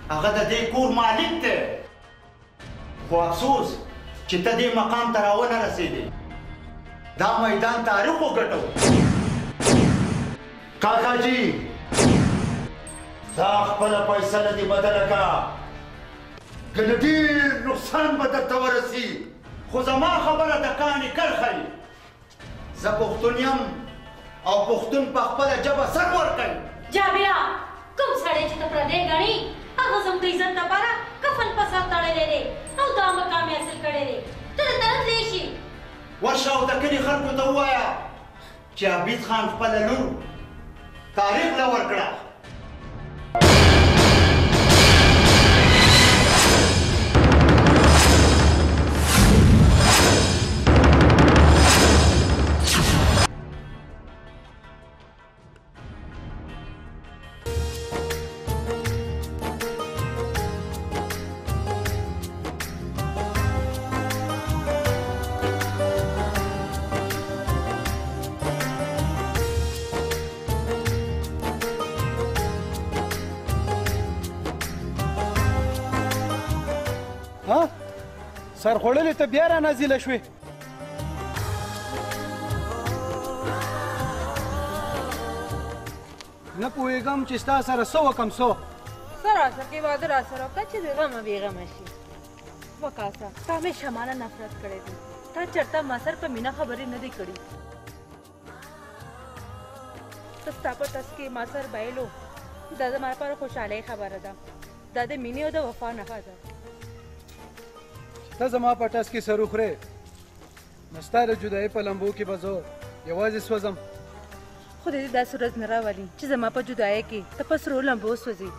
هغه د دې کور مالک دی خو افسوس چې ته دې مقام ته راونه رسېدې دا میدان تاریخ وګټو کاکاجي دا خپله فیصله دې بدله کړه که نه ډېر نقصان به درته ورسي خو زما خبره د کاڼي کرښه زه پښتون یم او پښتون په خپله ژبه سر ورکوي جابیا کوم سړی چې ته پردی ګڼي هغه زموږ د عزت لپاره کفن په سر تړلی دی او دا مقام یې حاصل کړی دی ته د ترتلی شي ورشه او د کلي خلکو ته ووایه چې عبید خان خپله لور تاریخ له ورکړه. سر خوړلې ته بیا را نازله شوې. نه پوهېږم چې ستا سره څه وکړم څه. سراسر کې واده را سره وکړه چې د غمه بېغمه شي. وکاسه تا همیشه مانه نفرت کړی دی. تا چېرته ما سره په مینه خبرې نه دی کړي. ته ستا په تس کې ما سره بایلو دا زما لپاره خوشحالۍ خبره ده. دا د مینې او د وفا نښه ده. ته زما په ټس کې سر وخورې نو ستا د جدایۍ په لمبو کې به زه یوازې سوځم. خدای دې داسې ورځ نه راولي چې زما په جدایۍ کې ته په سرو لمبو سوځې.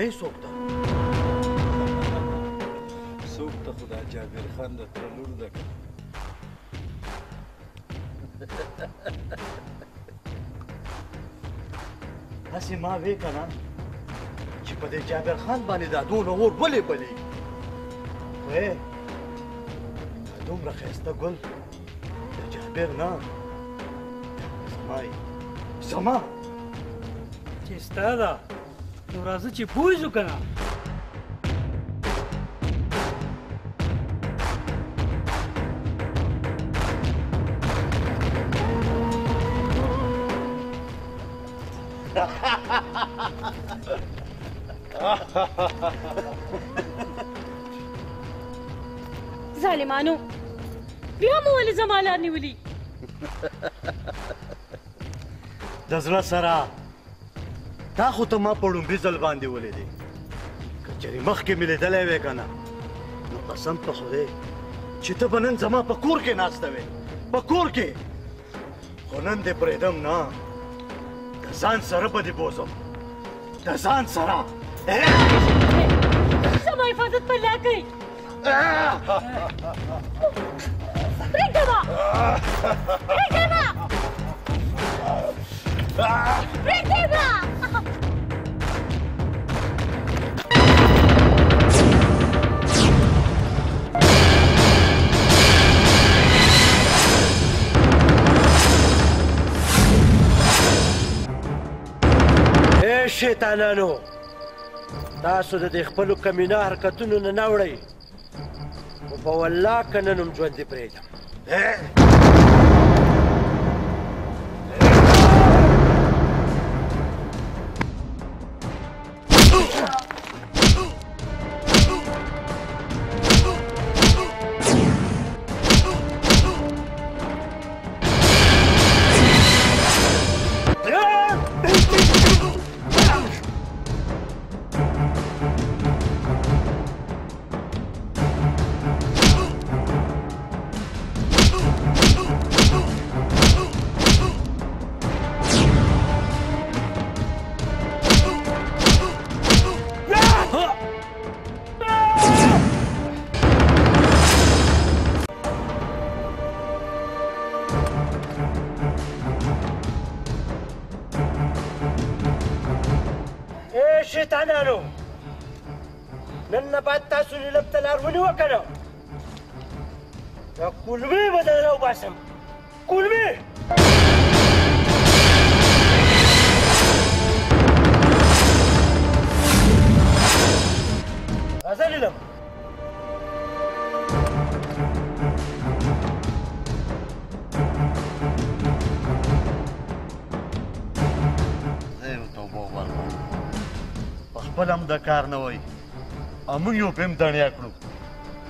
جدایي څوک ده څوک ته خو دا جابر خان د تره لور ده هسې ما وې که نه چې په دې جابر خان باندې دا دونه اور ولې بلېږي وې دا دومره ښایسته ګل د جابر نه زما یې زما چې ستا ده نو راځه چې پوه شو که نه ظالمانو بیا مو ولې زما لار نیولي د زړه سره دا خو ته ما په ړومبي ځل باندې ولیدې که چېرې مخکې مې لیدلی وې که نه نو قسم په خدای چې ته به نن زما په کور کې ناسته وې په کور کې خو نن دې پرېږدم نه د ځان سره به دې بوځم د ځان سره زما حفاظت پر لا کوي پرېږده ما پرېږده ما پرېږدې ما شیطانانو تاسو د دې خپلو کمینه حرکتونو نه نه وړئ خو په والله که نن هم ژوندې پرېږدم شیطانانو نن نه بعد تاسو نیلم ته لار ونیوه که نه دا کولمې به درنه وباسم کولمې راځه نیلم خپل هم د کار نه وای او موږ یو بیم دڼیا کړو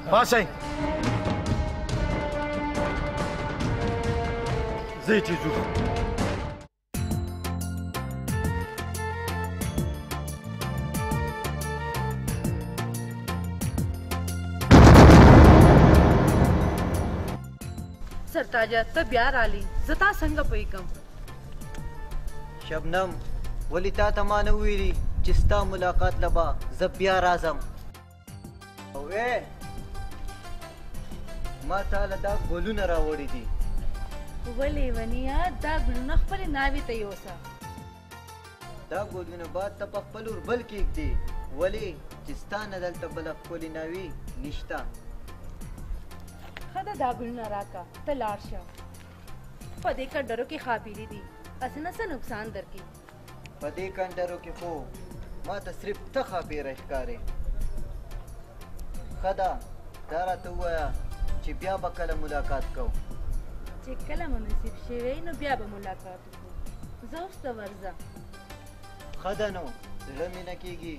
پاسئ ځئ چې ځو سرتاجه ته بیا رالې زه تا څنګه پوهېږم شبنم ولې تا ته ما نه ویلي چې ستا ملاقات له به زه بیا راځم او ما تاله دا ګلونه راوړي دي ولې ونیا دا ګلونه خپلې ناوې ته یوسه دا ګلونه باد ته په خپل اوربل کېږدي ولې چې ستا نه دلته بله ښکلې ناوې نشته ښه ده دا ګلونه راکړه ته لاړ شه په دې کنډرو کې خاپیري دي هسې نه څه نقصان درکړي په دې کنډرو کې خو ما ته صرف ته خاپیره ښکارې ښه ده دا راته ووایه چې بیا به کله ملاقات کوو چې کله مو نصیب شوی نو بیا به ملاقات وکړو زه اوس ته ورځه ښه ده نو زړه مې نه کېږي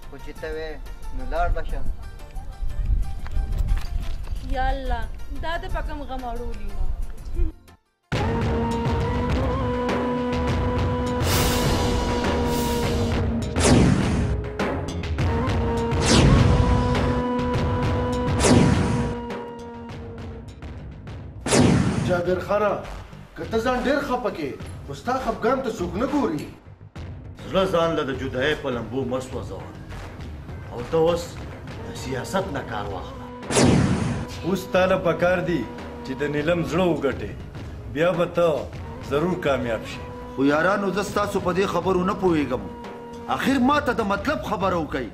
خو چې ته وې نو لاړ به شم یا الله دا د په کوم غم اړولي ما جابر خانه که ته ځان ډېر خفه کې خو ستا خفګان ته څوک نه ګوري زړه ځان له د جدایۍ په لمبو مه سوځوه او ته اوس د سیاست نه کار واخله. اوس تاله پکار دی چې د نیلم زړه وګټې، بیا به ته ضرور کامیاب شي. خو یارانو زه ستاسو په دې خبرو نه پوهېږم. آخر ما ته د مطلب خبره وکئ.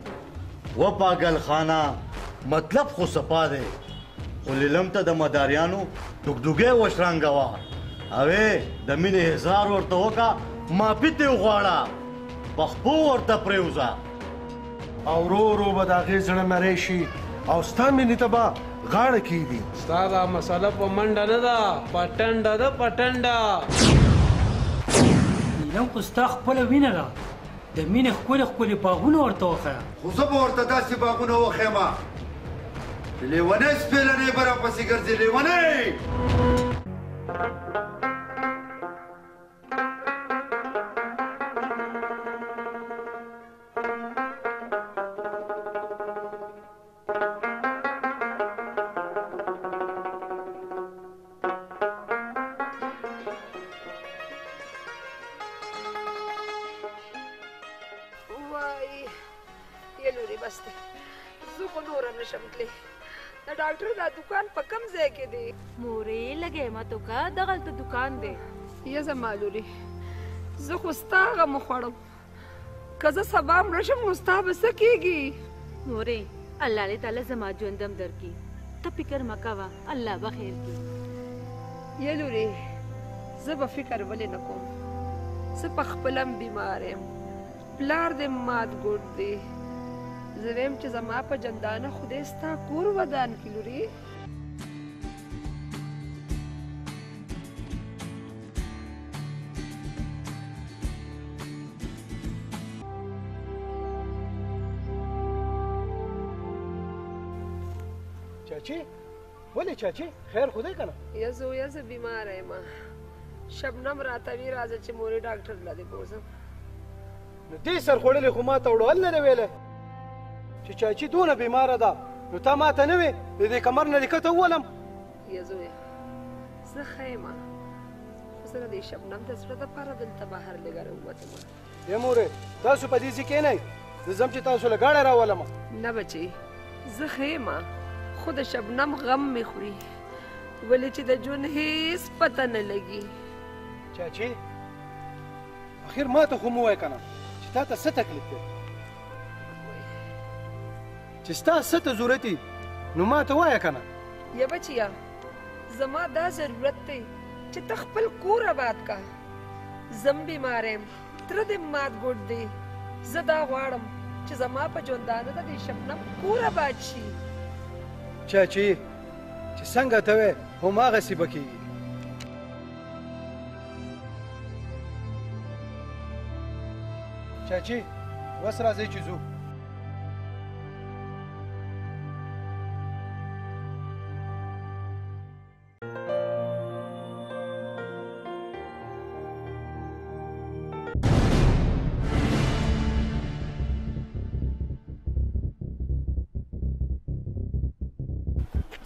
و پاگل خانه مطلب خو صفا دی، خو لیلم ته د مداریانو ډوګډوګی وشرنګوه. اوې د مینې اظهار ورته وکړه، معافي ترې وغواړه، په خپو ورته پرېوځه. او ورو ورو به د هغې زړه نری شي او ستا مینې ته به غاړه کېږدي. ستا دا مسله په منډه نه ده، پټنډه ده پټنډه. نیلم خو ستا خپله وینه ده، د مینې ښکلې ښکلې باغونه ورته وښیه. خو زه به ورته داسې باغونه وښیم چې لیونی سپېلنی به راپسې ګرځي. لیونی زما لورې زه خو ستا غم خوړم، که زه سبا مړه شم نو ستا به څه کېږي؟ مورې الله دې تعالی زما ژوندم درکړي، ته فکر مه کوه، الله به خیر کړي. یا لورې زه به فکر ولې نه کوم، زه په خپلم بیمار یم، پلار دې مات ګوډ دی. زه ویم چې زما په جندانه خدای ستا کور ودان کړي لورې. چاچی ولې چاچی خیر خو دی که نه؟ یا زه بیماره یم، شبنم راته وی راځه چې مورې ډاکټر له دې بوځم. نو دې سر خوړلې خو ما ته وړول نه دی ویلی چې چاچی دونه بیماره ده، نو تا ما ته نه وې د دې کمر نه دې کته وولم. یا زویه زه ښه یم، خو زه د دې شبنم د زړه دپاره دلته بهر لږه راووتم. یا مورې تاسو په دې ځای کښېنئ، زه ځم چې تاسو له ګاډه راولم. نه بچې زه ښه یم، خو د شبنم غم مې خوري، ولې چې د ژوند هېڅ پته نه لګي. چاچی اخر ما ته خو مه وایه که نه چې تا ته څه تکلیف دی، چې ستا څه ته ضرورت وي نو ما ته وایه که نه. یا بچیا زما دا ضرورت دی چې ته خپل کور آباد کا. زم بیمار یم، تره دې مات ګوډ دی. زه دا غواړم چې زما په ژوندانه د دې شبنم کور آباد شي. چاچی چې څنګه ته وې هماغسې به کېږي. چاچی اوس راځئ چې ځو.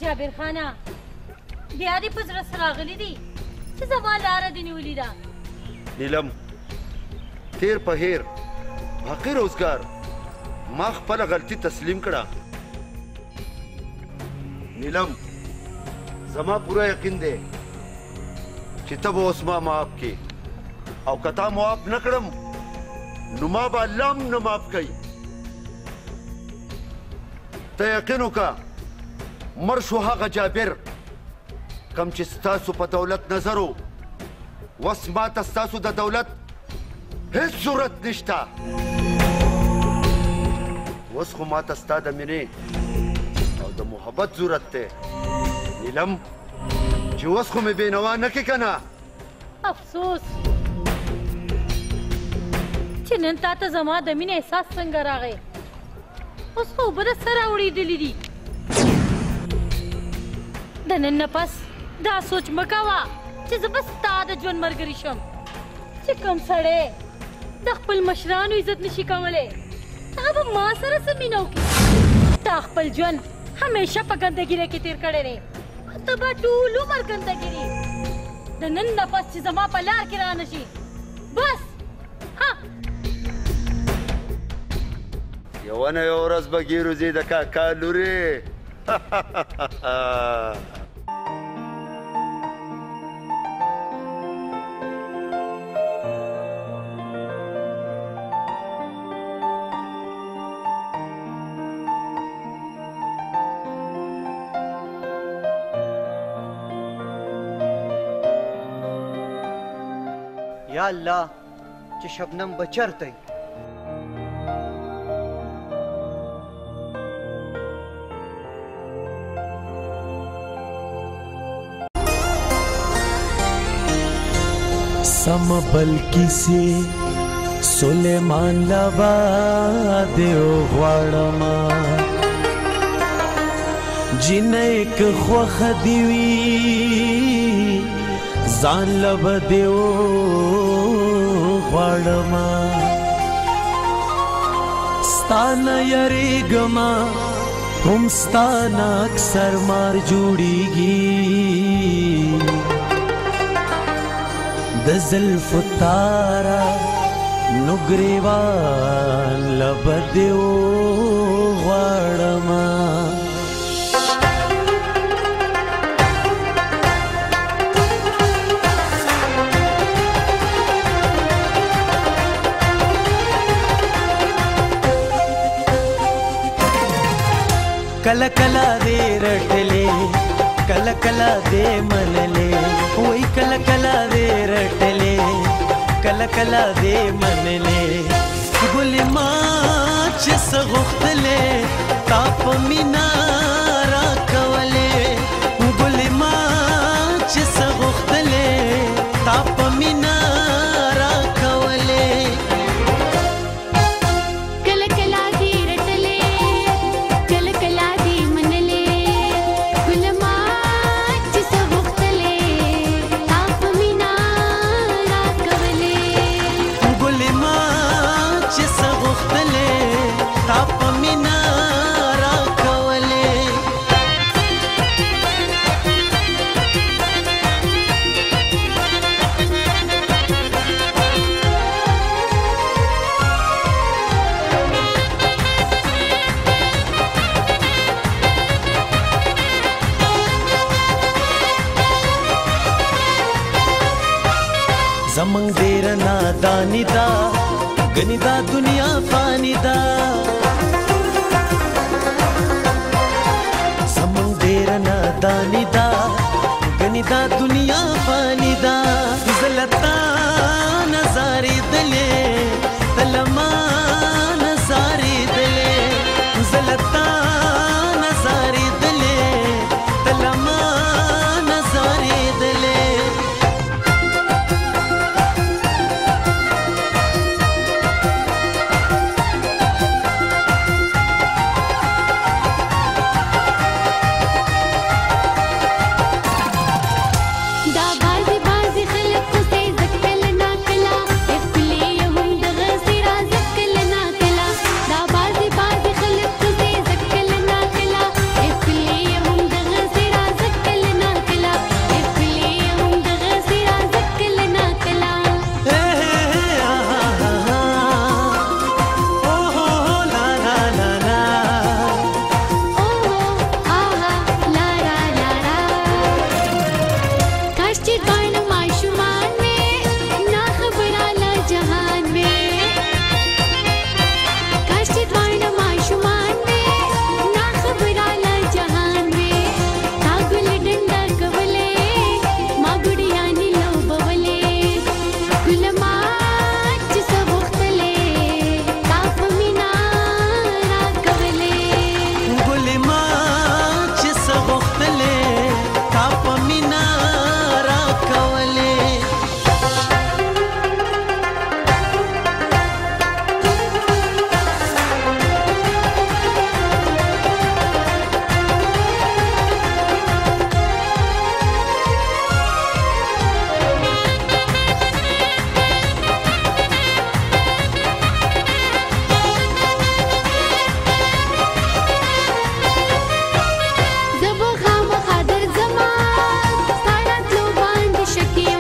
جابر خانه بیا دې په زړه څه راغلي دي چې زما لاره دې نیولې ده؟ نیلم تیر په هیر حقیر روزګار ما خپله غلطي تسلیم کړه. نیلم زما پوره یقین دی چې ته به اوس ما معاف کړې، او که تا معاف نه کړم نو ما به الله هم نه معاف کوي. ته یقین وکړه مر شو هغه جابر کم چې ستاسو په دولت نظر و، اوس ما ته ستاسو د دولت هیڅ ضرورت نشته. اوس خو ما ته ستا د مینې او د محبت ضرورت دی. نیلم چې اوس خو مې بېنوا نه کړې که نه؟ افسوس چې نن تا ته زما د مینې احساس څنګه راغی. اوس خو اوبه د سره اورېدلي دي. د نن نه پس دا سوچ مه کوه چې زه به ستا د ژوند ملګري شم. چې کوم سړی د خپل مشرانو عزت نشي کولی، هغه به ما سره څه مینه وکړي. تا خپل ژوند همیشه په ګندګیرۍ کې تېر کړی دی، ته به ټول عمر ګندګیري. د نن نه پس چې زما په لار کې رانه شي بس یوه نه یوه ورځ به ګیروزي د کاکا لورې یا الله چې شبنم به چرته وي सम बल्कि से सुलेमान लबा देव غواړما جنیک خوخ دیوی ځان لب دیو غواړما ستانه یریګما هم ستانه اکثر مار جوړیږي د زلف تارا نګریوان لب دیو غواړما कल कला दे रटले कल कला दे मनले वही कल कला दे रटले कल कला दे मनले गुली माच सगुख्तले ताप मीनारा कवले गुली माच सगुख्तले ताप मीनारा कवले زمنګ ډیر نادانی دا غنی دا دنیا فانی دا زمنګ ډیر نادانی دا غنی دا دنیا فانی دا زلتا نظاری دلې تلما نظاری دلې زلتا نظاری دلې تلما نظاری دلې شکی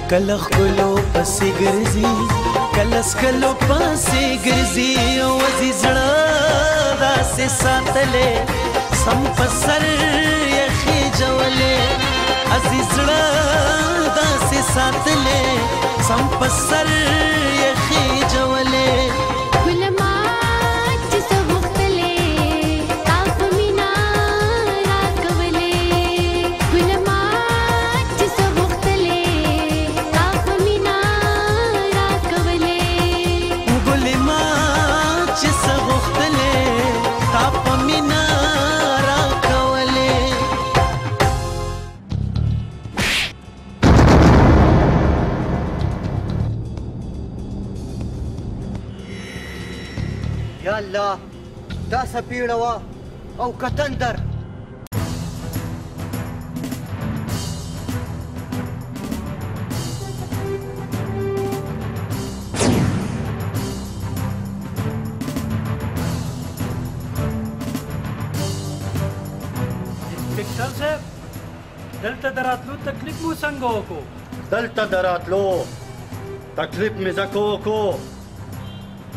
کله خپلو پسې ګرځي کله سکلو پسې ګرځي وځي زړه داسې ساتلې سم په سر یې خېجولې عزیز زړه داسې ساتلې سم په سر یې خېجولې یا الله دا سپیړه وه او که تندر انسپکټر صاحب دلته د راتلو تکلیف مو څنګه وکړو دلته د راتلو تکلیف مې ځکه وکړو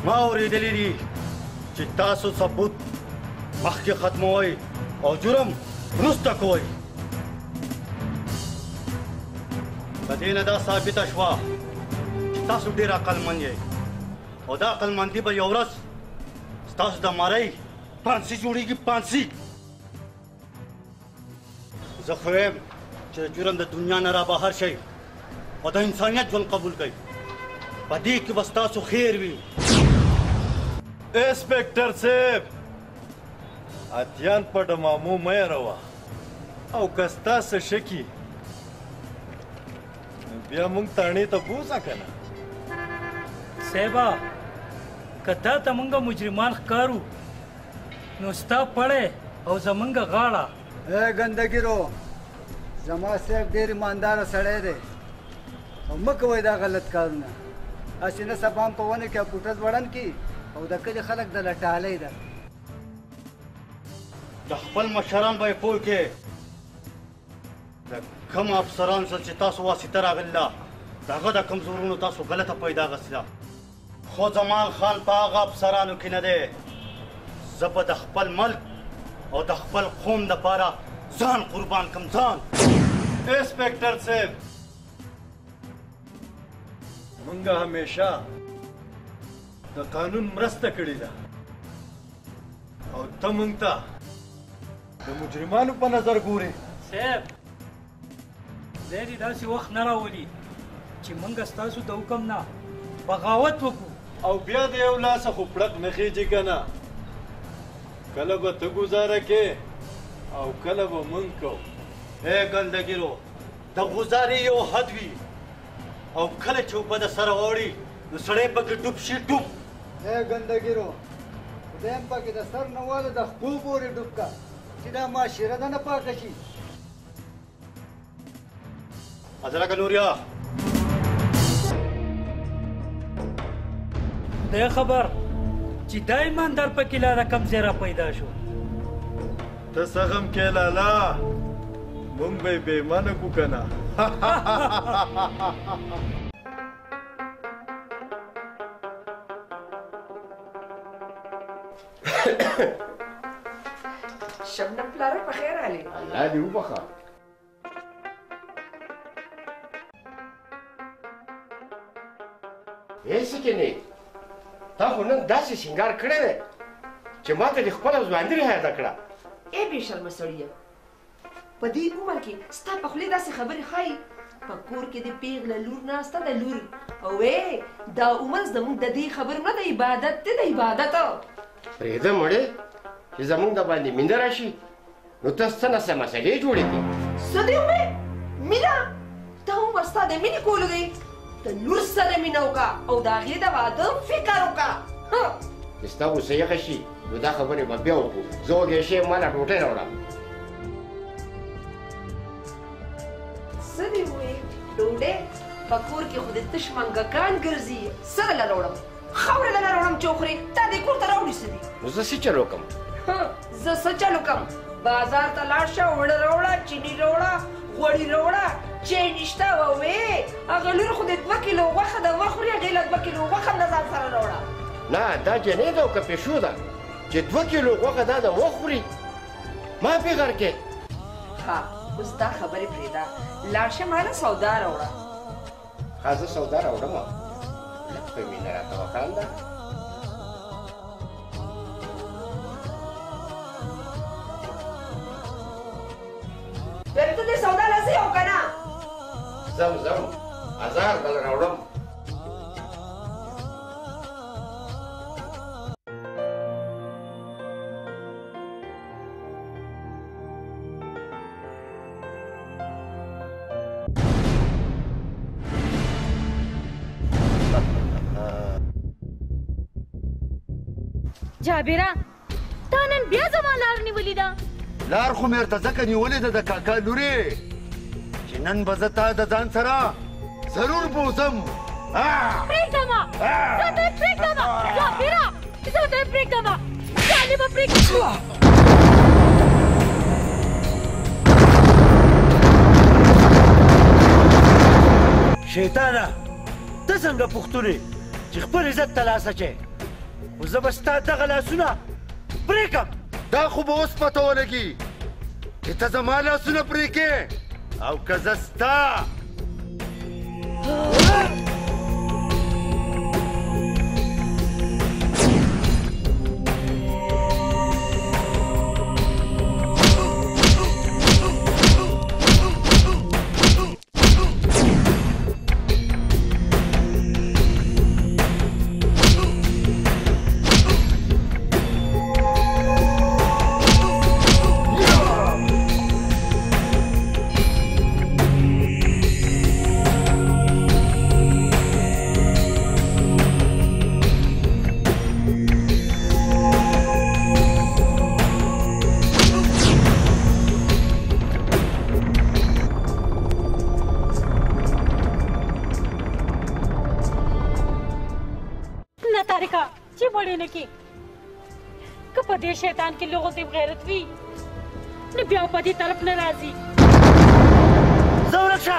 ما اورېدلی دي چې تاسو ثبوت مخکې ختموئ او جرم وروسته کوئ په دې نه دا ثابته شوه چې تاسو ډېر عقلمند یئ او دا عقلمندي به یو ورځ ستاسو د مرۍ پانسي جوړېږي پانسي زه خو یم چې جرم د دنیا نه رابهر شئ او د انسانیت ژوند قبول کړئ په دې کې به ستاسو خیر وي انسپکټر صاحب اتیان په ډمامو مه یېروه او که ستا څه شکي بیا موږ تاڼې ته بوځه که نه صاحبه که تا ته موږ مجرمان ښکارو نو ستا پړی او زموږ غاړه ګندګیرو زما صاحب ډېر ایمانداره سړی دی او مه کوئ دا غلط کارونه هسې نه سبا هم په ونه کې پوټه ځوړن کي او د کلي خلک د لټالۍ ده د خپل مشران به یې پوه کې د کوم افسران سره چې تاسو واسطه راغلې ده د هغه د کمزورونو تاسو غلطه پیدا اخیستې ده خو زمان خان په هغه افسرانو کې نه دی زه به د خپل ملک او د خپل قوم دپاره ځان قربان کړم ځان انسپکټر صاحب موږ همیشه د قانون مرسته کړې ده او ته موږ ته د مجرمانو په نظر ګورې صاحب دی دې داسې وخت نه راولي چې موږ ستاسو د حکم نه بغاوت وکړو او بیا د یو لاسه خو پړق نه خېجي که نه کله به ته ګزاره کې او کله به موږ کوو ګندګیرو د ګزارې یو حد وي او کله چې اوبه د سره واوړي نو سړی پکې ډوب شي ډوب ګندګیرو خدای هم پکې د سر نه واله د خپو پورې ډوب کا چې دا معاشره ده نه پاکه شي حضرت نوریا دی خبر چې دا ایماندار پکې لاله کم ځای را پیدا شو ته څه غم کې لالا موږ به یې بېایمانه کړو که نه شبنم پلاره په خیر راغلې الله دې وبخه سکینې تا خو نن داسې سینګار کړی دی چې ما ته دې خپله ځواني رعایته کړه ای بې شرمه سړیه په دې عمر کې ستا په خولې داسې خبرې ښایي په کور کې د پیغله لور ناسته ده لور او دا عمر زموږ د دې خبرو نه د عبادت دی د عبادت پرېږده مړې چې زموږ د باندې مینه راشي نو ته څه نه څه مسلې جوړې کړې څه دی ومې مینه دا عمر ستا د مینې کولو دی د لور سره مینه وکړه او د هغې د واده فکر وکړه چې ستا غوسه یخه شي نو دا خبرې به بیا وکړو زه وږی شی ما له ډوډۍ راوړه څه دې وویې ډوډۍ په کور کې خو د تش منګکان ګرځي څه دله راوړم خاوره دله راوړم چې وخورې تا دې کور ته راوړي څه دي نو زه څه چل وکړم زه څه چل وکړم بازار ته لاړ شه اوړه راوړه چیني راوړه غوړي راوړه چې نشته ووې هغه لور خو د 2 کیلو غوښه د وخوري هغې له 2 کیلو غوښه هم د ځان سره راوړه. نه دا جنې ده او که پیشو ده چې 2 کیلو غوښه دا د وخوري ما فکر کې. ها اوس دا خبرې پرېږده لاړ شه ماله سودا راوړه. ها زه سودا راوړم لږ په مینه راته وخانده. بیا ته دې سودا لسې او که نه زم 1000 بل راوړم. جابره تا نن بیا زما لار نیولې ده. لار خو مې ورته ځکه نیولې ده د کاکا لورې چې نن به زه تا د ځان سره ضرور بوځم. پرېږدمه زه ته یې پرېږدمه جابره زه ته یې پرېږدمه ظالمه پرېږده. شیطانه ته څنګه پښتون یې چې خپل عزت ته لاس اچې خو زه به ستا دغه لاسونه پرېږدم. دا خو به اوس پته ولګي چې ته زما لاسونه پرې کې او که زه ستا. शैतान के लोगों से गैरत हुई ने ब्याह पति तरफ न राजी जवरक्षा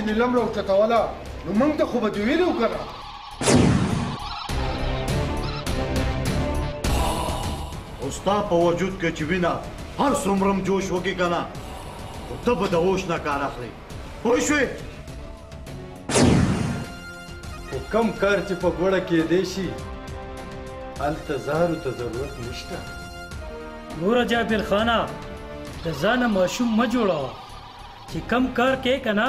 نیلم رو تتوالا نو موږ ته خو به دې ویلي وو که نه او ستا په وجود کې چې وینه هر څومره م جوش وکړي که نه خو ته به د هوش نه کار اخلې پوه شوې خو کم کار چې په ګوړه کېدی شي هلته زهرو ته ضرورت نشته. ګوره جابر خانه د ځانه ماشوم مه جوړوه چې کم کار کې که نه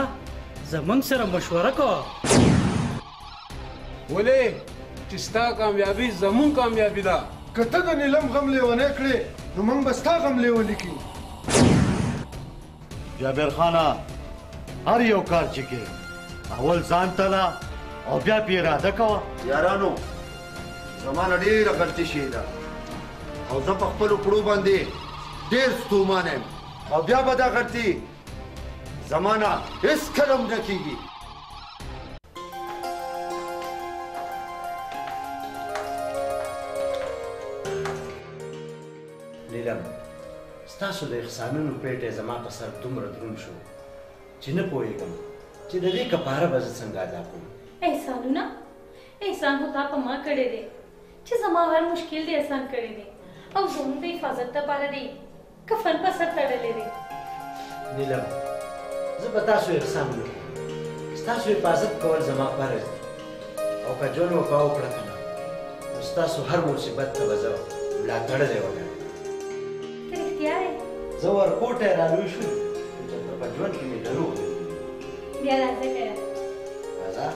زمونږ سره مشوره کوه. ولې چې ستا کامیابي زمونږ کامیابي ده. که ته د نیلم غم لیونی کړې نو موږ به ستا غم لیونی کړي. جابر خانه هر یو کار چې کې اول ځان ته له او بیا پې اراده کوه. یارانو زما نه ډېره غلطي شوې ده او زه په خپلو کړو باندې ډېر ستومانه یم او بیا به دا غلطي زمانہ اس کلم نہ کیږي. نیلم ستاسو د احسانونو پیټی زما په سر دومره دروند شو چې نه پوهېږم چې د دې کفاره به زه څنګه ادا کړم. احسانونه احسان خو تا په ما کړی دی چې زما او هر مشکل دې آسان کړی دی او زموږ د حفاظت لپاره دې کفن په سر تړلی دی. نیلم زه به تاسو احسان وکړم، ستاسو حفاظت کول زما فرض دی او که ژوند وفا وکړه که نه نو ستاسو هر مصیبت ته به زه ملاتړلی وګڼم. ته رښتیا یې؟ زه ورکوټی رالوی شوم چې په ژوند کې مې دروغ دی. بیا راځه که راځه.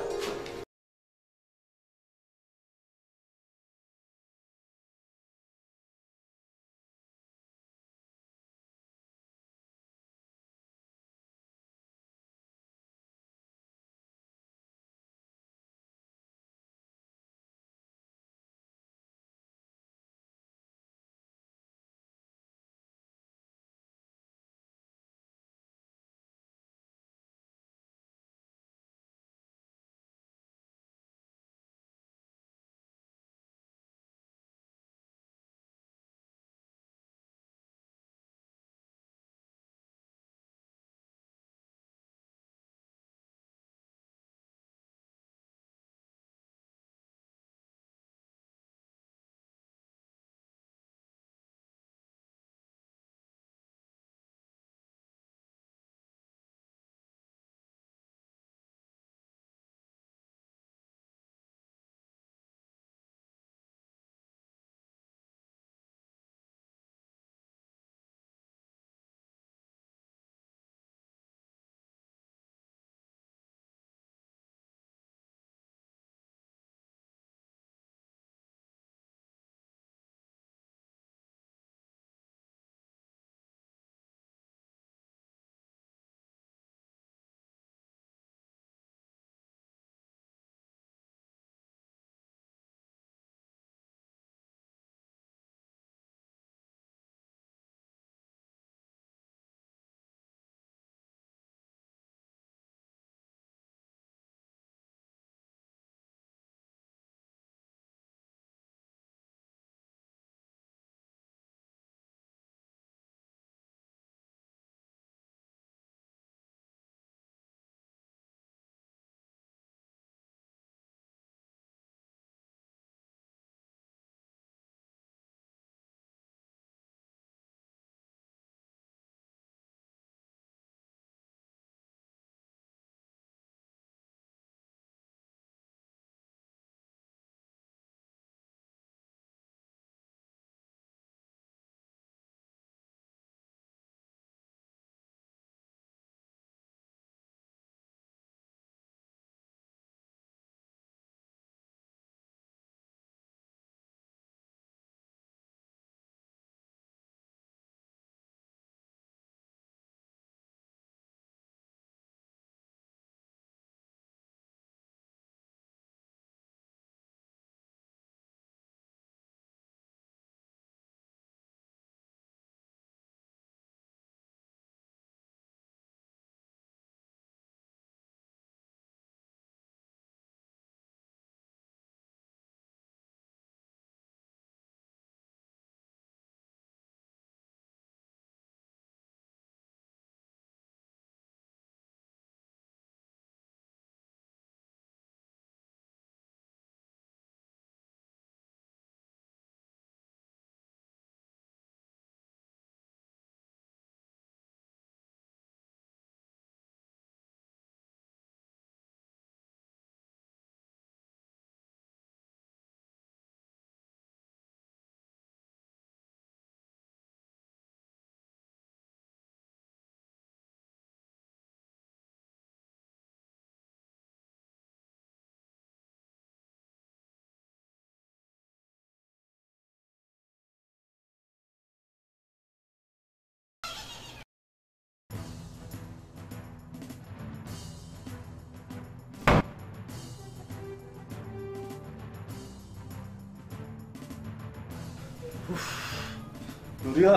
نوریا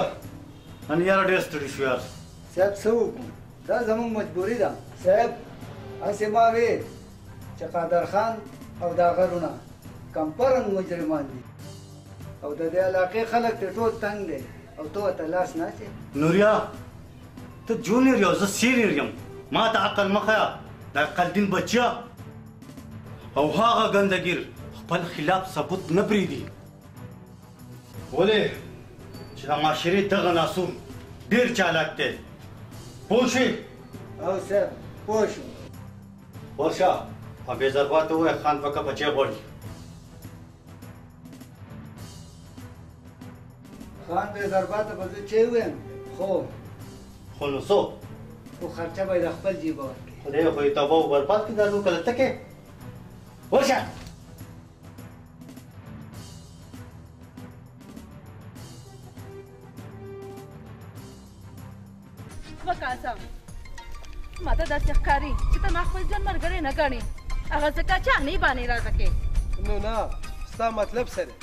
ان یار ډېر ستړي شو یار. صاحب څه وکړو دا زموږ مجبوري ده صاحب. هسې ما وې چې قادر خان او دا غرونه کمپرن مجرمان دي او د دې علاقې خلک ته ټول تنګ دی او ته ورته لاس نه اچې. نوریا ته جونیر یو زه سینیر یم، ما ته عقل مه ښیه. د عقلدین بچیا او هغه ګندګیر خپل خلاف ثبوت نه پرېږدي. ولې چې د معاشرې دغه ناسور ډېر چالاک دی پوه شوې او صاحب پوه شو ورشه او بې ضربا ته ووایه خان پکه بچی غواړي خان بې ضرباته به زه چې ویم خو نو څو خو خرچه به یې د خپل جیبه ورکړي خدای خو یې تباه و برباد کړي دا لو کله ته کې ورشه وکاسه ماته داسې ښکاري چې ته ما خپل ژوند ملګری نه ګڼې هغه ځکه چې انې بانې راته کې نو نه ستا مطلب څه دی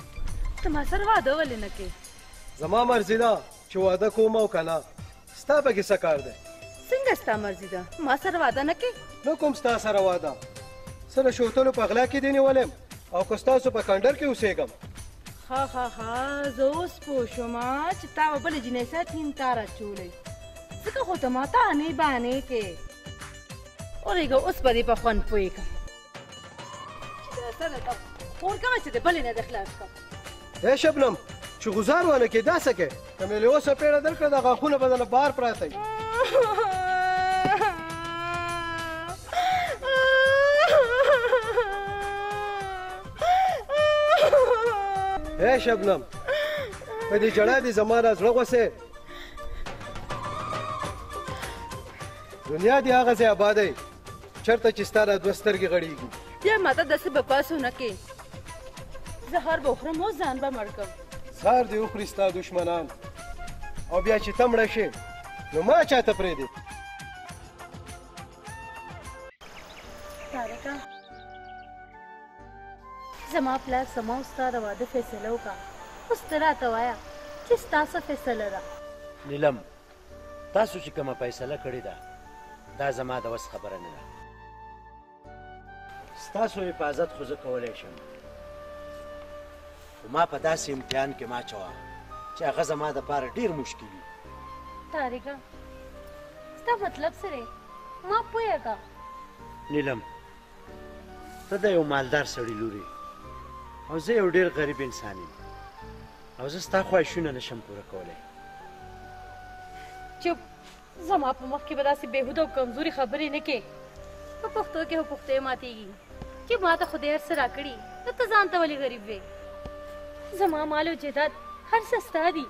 ته ما سره واده ولې نه کې زما مرضي ده چې واده کوم او که نه ستا پکې څه کار دی څنګه ستا مرضي ده ما سره واده نه کې نو کوم ستا سره واده سره شوتلو په غلا کې دې نیولم او که ستاسو په کنډر کې اوسېږم ها زه اوس پوه شوم چې تا به بلې جنۍ سره ټینګار اچولی ځکه خو ته ماته انې بانې کې اورېږه اوس به دې په خوند پوهېږم چې د سره ته خور کومه چې د بلې نه دې خلاص کړم ای شبنم چې غزار ونه کې دا څه کې که مې له اوسه پیړه درکړه د غاښونه به درنه بار پراته وي ای شبنم په دې جړا دې زما را زړه غوسې دنیا دې هغه ځای آبادوي چېرته چې ستا را دوه سترګې غړېږي بیا ماته داسې بکواس ونه کې زهر به وخورم او ځان به مړ کړم سهار دې وخوري ستا دشمنان او بیا چې ته مړه شې نو ما چاته پرېږدې تارکه زما پلار زما او ستا د واده فیصله وکړه اوس ته راته وایه چې ستا څه فیصله ده نیلم تاسو چې کومه فیصله کړې ده دا زما د وس خبره نه ده ستاسو حفاظت خو زه کولی شم خو ما په داسې امتحان کې ما چوه چې هغه زما دپاره ډېر مشکل وي تارکه ستا مطلب څه دی ما پوهېږه نیلم ته د یو مالدار سړي لورې او زه یو ډېر غریب انسان یم او زه ستا خواهشونه نشم پوره کولی چوپ زما په مخ کې به داسې بېهوده او کمزوري خبرې نه کې په پښتو کې خو پښتو ماتېږي چې ما ته خدای هر څه راکړي نو ته ځان ته ولې غریب وې زما مال او جایداد هر څه ستا دي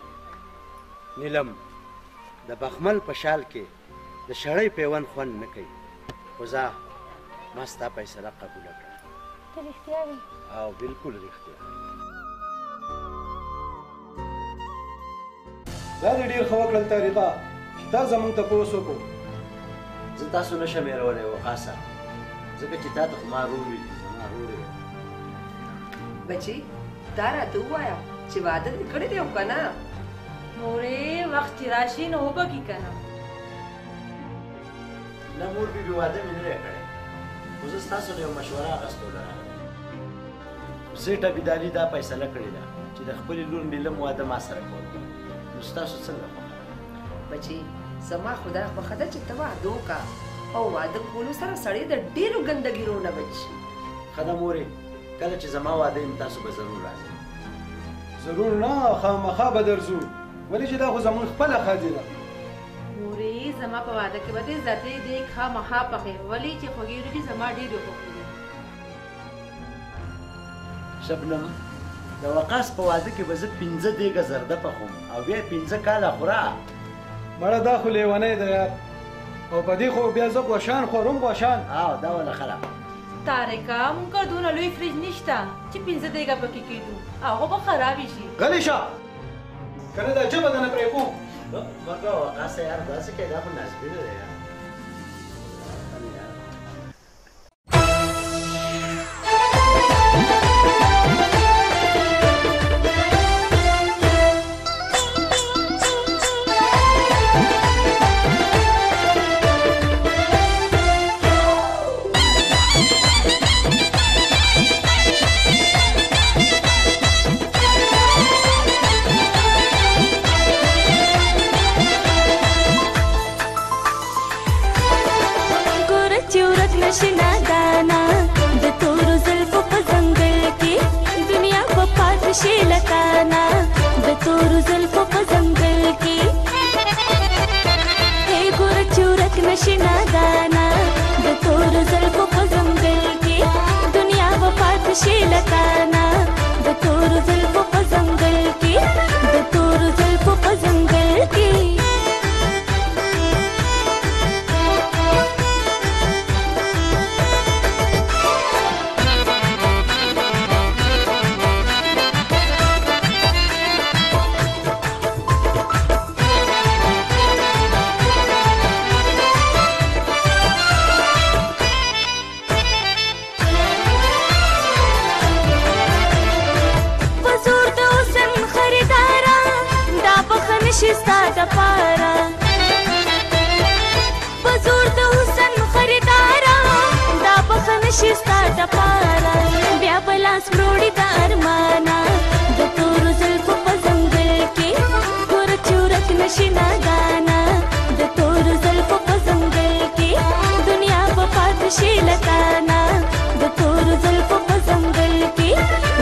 نیلم د بخمل په شال کې د شړۍ پیوند خوند نه کوي خو زه ما ستا فیصله قبوله کړه ته رښتیا وې او بالکل رښتیا دا دې ډېر ښه وکړل طریقه چې تا زموږ تپوس وکړو زه تاسو نشم هېرولی وقاسه ځکه چې تا ته خو ما ورور وي زما ورور یې بچي دا راته ووایه چې واده دې کړی دی او که نه مورې وخت چې راشي نو وبکي که نه نه مور بیبي واده مې نه دی کړی خو زه ستاسو نه یو مشوره اخیستو راغلی زه ټپیدالي دا فیصله کړې ده چې د خپلې لور نیلم واده ما سره کول نو ستاسو څنګه خوښه بچي زما خدای خوښه ده چې ته واده وکړه او واده کولو سره سړی د ډېرو ګندګیرو نه بچ شي ښه ده مورې کله چې زما واده یم تاسو به ضرور راځئ ضرور نه خامخا به درځو ولې چې دا خو زموږ خپله ښځې ده مورې زما په واده کې به دې زړې دې خامخا پخې ولې چې خوږې وریجې زما ډېرې خوښې دي شبنم د وقاص په واده کې به زه 15 دیګه زرده پخوم او بیا 15 کاله خوره مړه دا خو لیونی ده یار او په دې خو بیا زه غوښان خورم غوښان دا ولا خراب تارکه موږ کار دونه لوی فریج نشته چې 15 دیګه پکې کېدو هغه به خرابې شي غلی شه که نه دا ژبه درنه پرې کوم مګه وقاصه یار داسې کوې دا خو ناسبي نه دی یار نشنا دانا د تورو زلفو په ځنګل کې دنیا په پات شي لکانا د تورو زلفو په ځنګل کې هی ګور چورک نشي نادانا د تورو زلفو په ځنګل کې دنیا و پات شي لکانا د تورو زلفو په ځنګل کې د تورو زلفو په ځنګل کې نشستا د پارا بزور د حسن خریدارا دا بخ نشستا د پارا بیا بلاس مروړي د ارمانا د تورو زلفو په ځنګل کې ګور چورک نشي نادانا د تورو زلفو په ځنګل کې دنیا په پات شي لکانا د تورو زلفو په ځنګل کې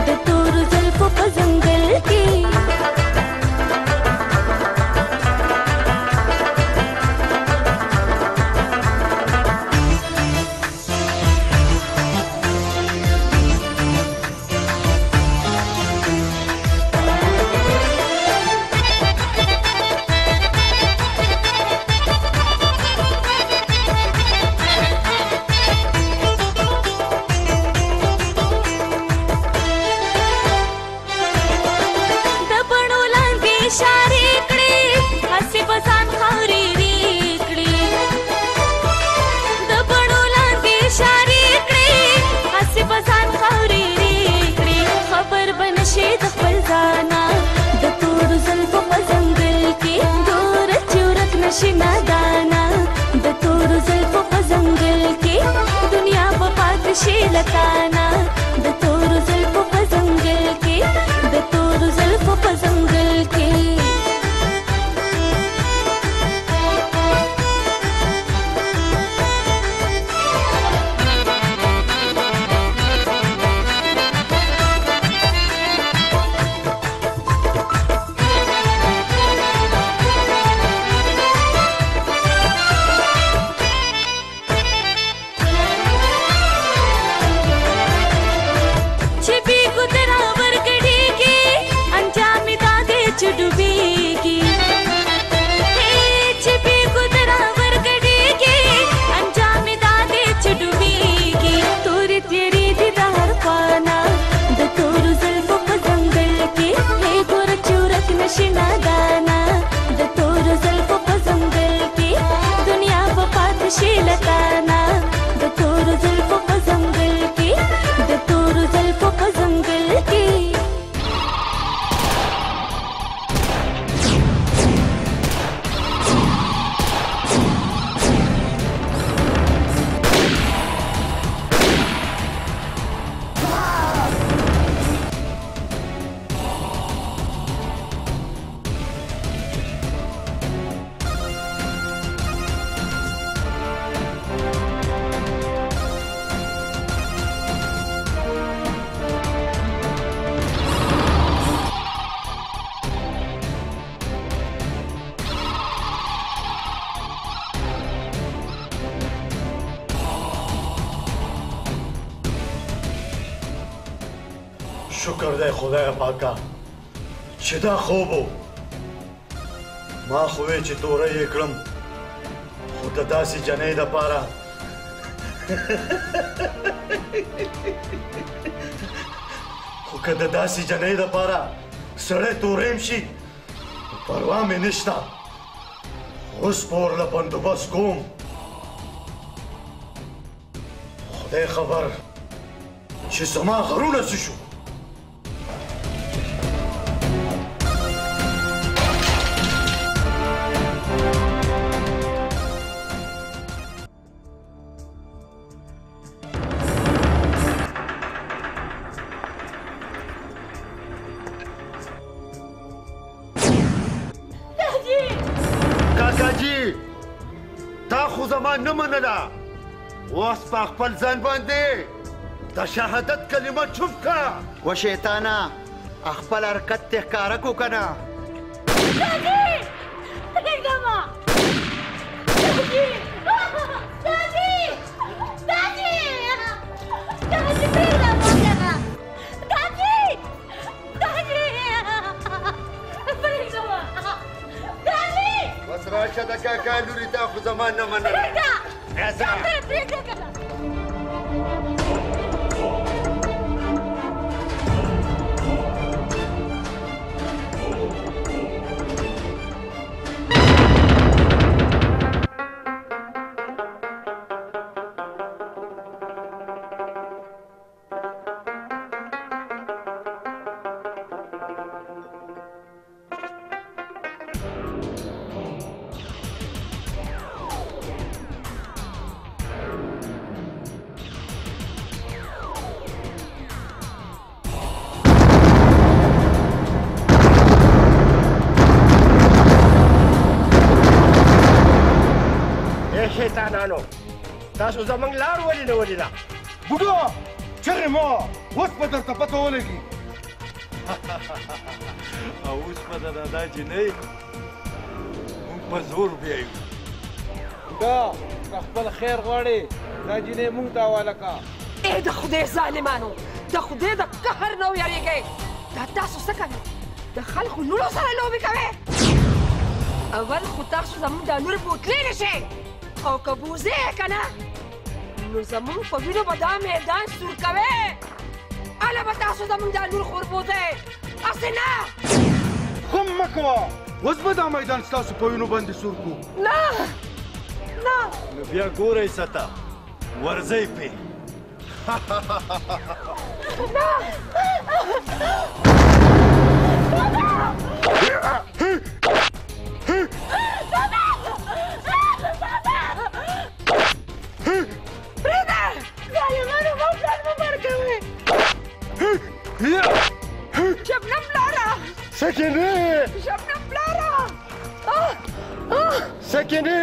د تورو زلفو په ځنګل کې نشنا دانا د تورو زلفو په ځنګل کې دنیا په پات شي لکانا د تورو زلفو په ځنګل کې د تورو زلفو په ځنګل کې नशना दाना د تورو زلفو په ځنګل کې دنیا په پات شي لکانا د تورو زلفو په ځنګل کې د تورو زلفو په ځنګل کې شکر دی خدای پاکه چې دا خوب و ما خو وی چې توره یې کړم خو د داسې جنۍ دپاره خو که د داسې جنۍ دپاره سړی توریم شي پروا مې نشته اوس به ورله بندوبست کوم خدای خبر چې زما غرونه څه شو نه منله اوس په خپل ځان باندې د شهادت کلمه چوپ کړه و شیطانه خپل حرکت ته ښکاره کړو که نه بس راشه د کاکا لوري تا خو زما نه منله شیطانانو تاسو زموږ لار ولې نه ولیده بوډا چغې ما اوس به درته پته ولګي او اوس به درته دا جینۍ موږ په زور بیایو دا که خپل خیر غواړې دا جینۍ موږ ته حواله کا ای د خدای ظالمانو د خدای د قهر نه ویریږئ دا تاسو څه کوئ د خلکو لوڼو سره لوبې کوئ اول خو تاسو زموږ د لور بوتلې نشئ او که بوزې یې که نه نو زموږ په وینو به دا میدان سور کوې هله به تاسو زموږ د لور خوربوزئ هسې نه خم مه کوه اوس به دا میدان ستاسو په وینو باندې سور کړو نه نه نو بیا ګورئ ستا ورځئ پې شبنم لاره سکینه شبنم لاره سکینه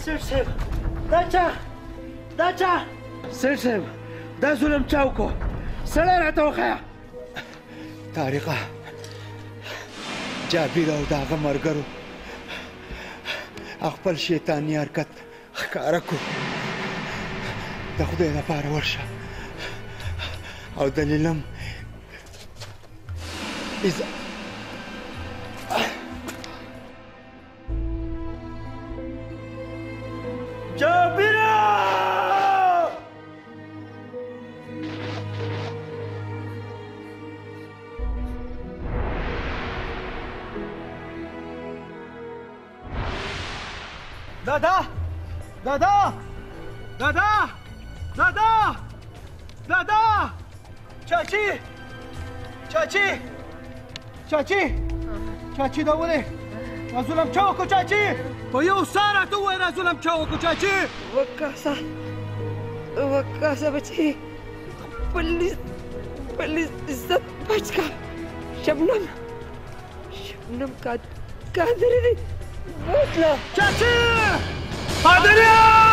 سیټ صاحب دا چا سیټ صاحب دا ظلم چا وکړو سړی راته وښیه طارقه جابر او د هغه ملګرو خپل شیطاني حرکت ښکاره کړو د خدای لپاره ورشه او د لیلم دادا چاچی دا ولې ما ظلم چا وکړو چاچی په یو ساه راته ووایه دا ظلم چا وکړو چاچی وکاسه بچی خپل عزت بچ کا شبنم قادری دی بوتله چاچی قادریا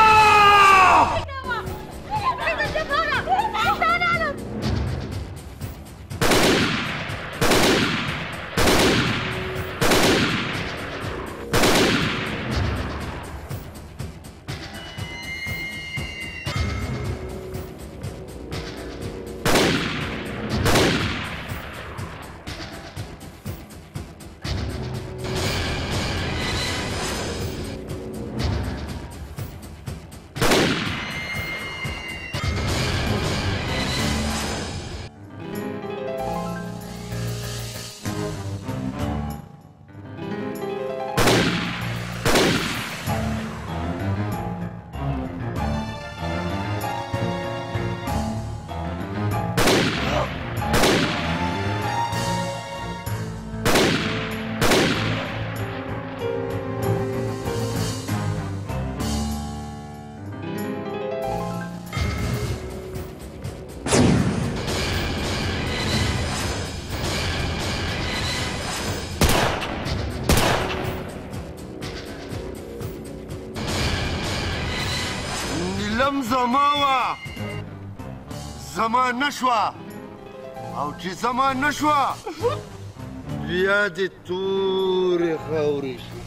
قدم زما وه زما نه شوه او چې زما نه شوه بیا دې تورې خاورې شي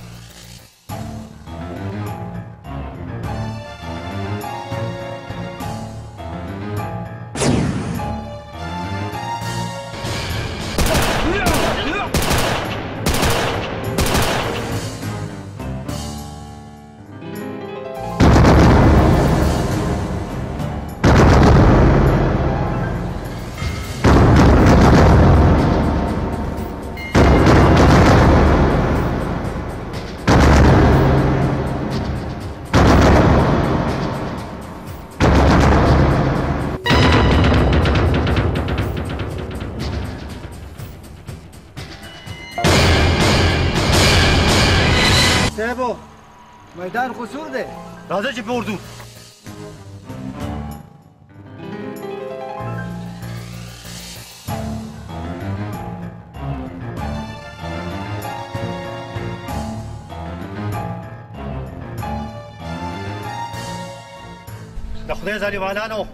صاحبو میدان خو سور دی راځه چې په اردو د خدای ظالمانانو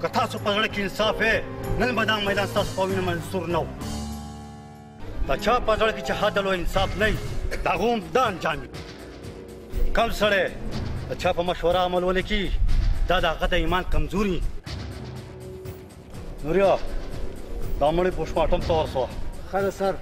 که تاسو په زړه کې انصاف یې نن به دا میدان ستاسو په وینه منصور نه و د چا په زړه کې چې عدل او انصاف نه وي د هغه هم دا انجام وي کم سړی د چا په مشوره عمل ونه کي دا د هغه د ایمان کمزوري نوریا دا مړی پوسټمارټم ته ورسوه ښه ده سر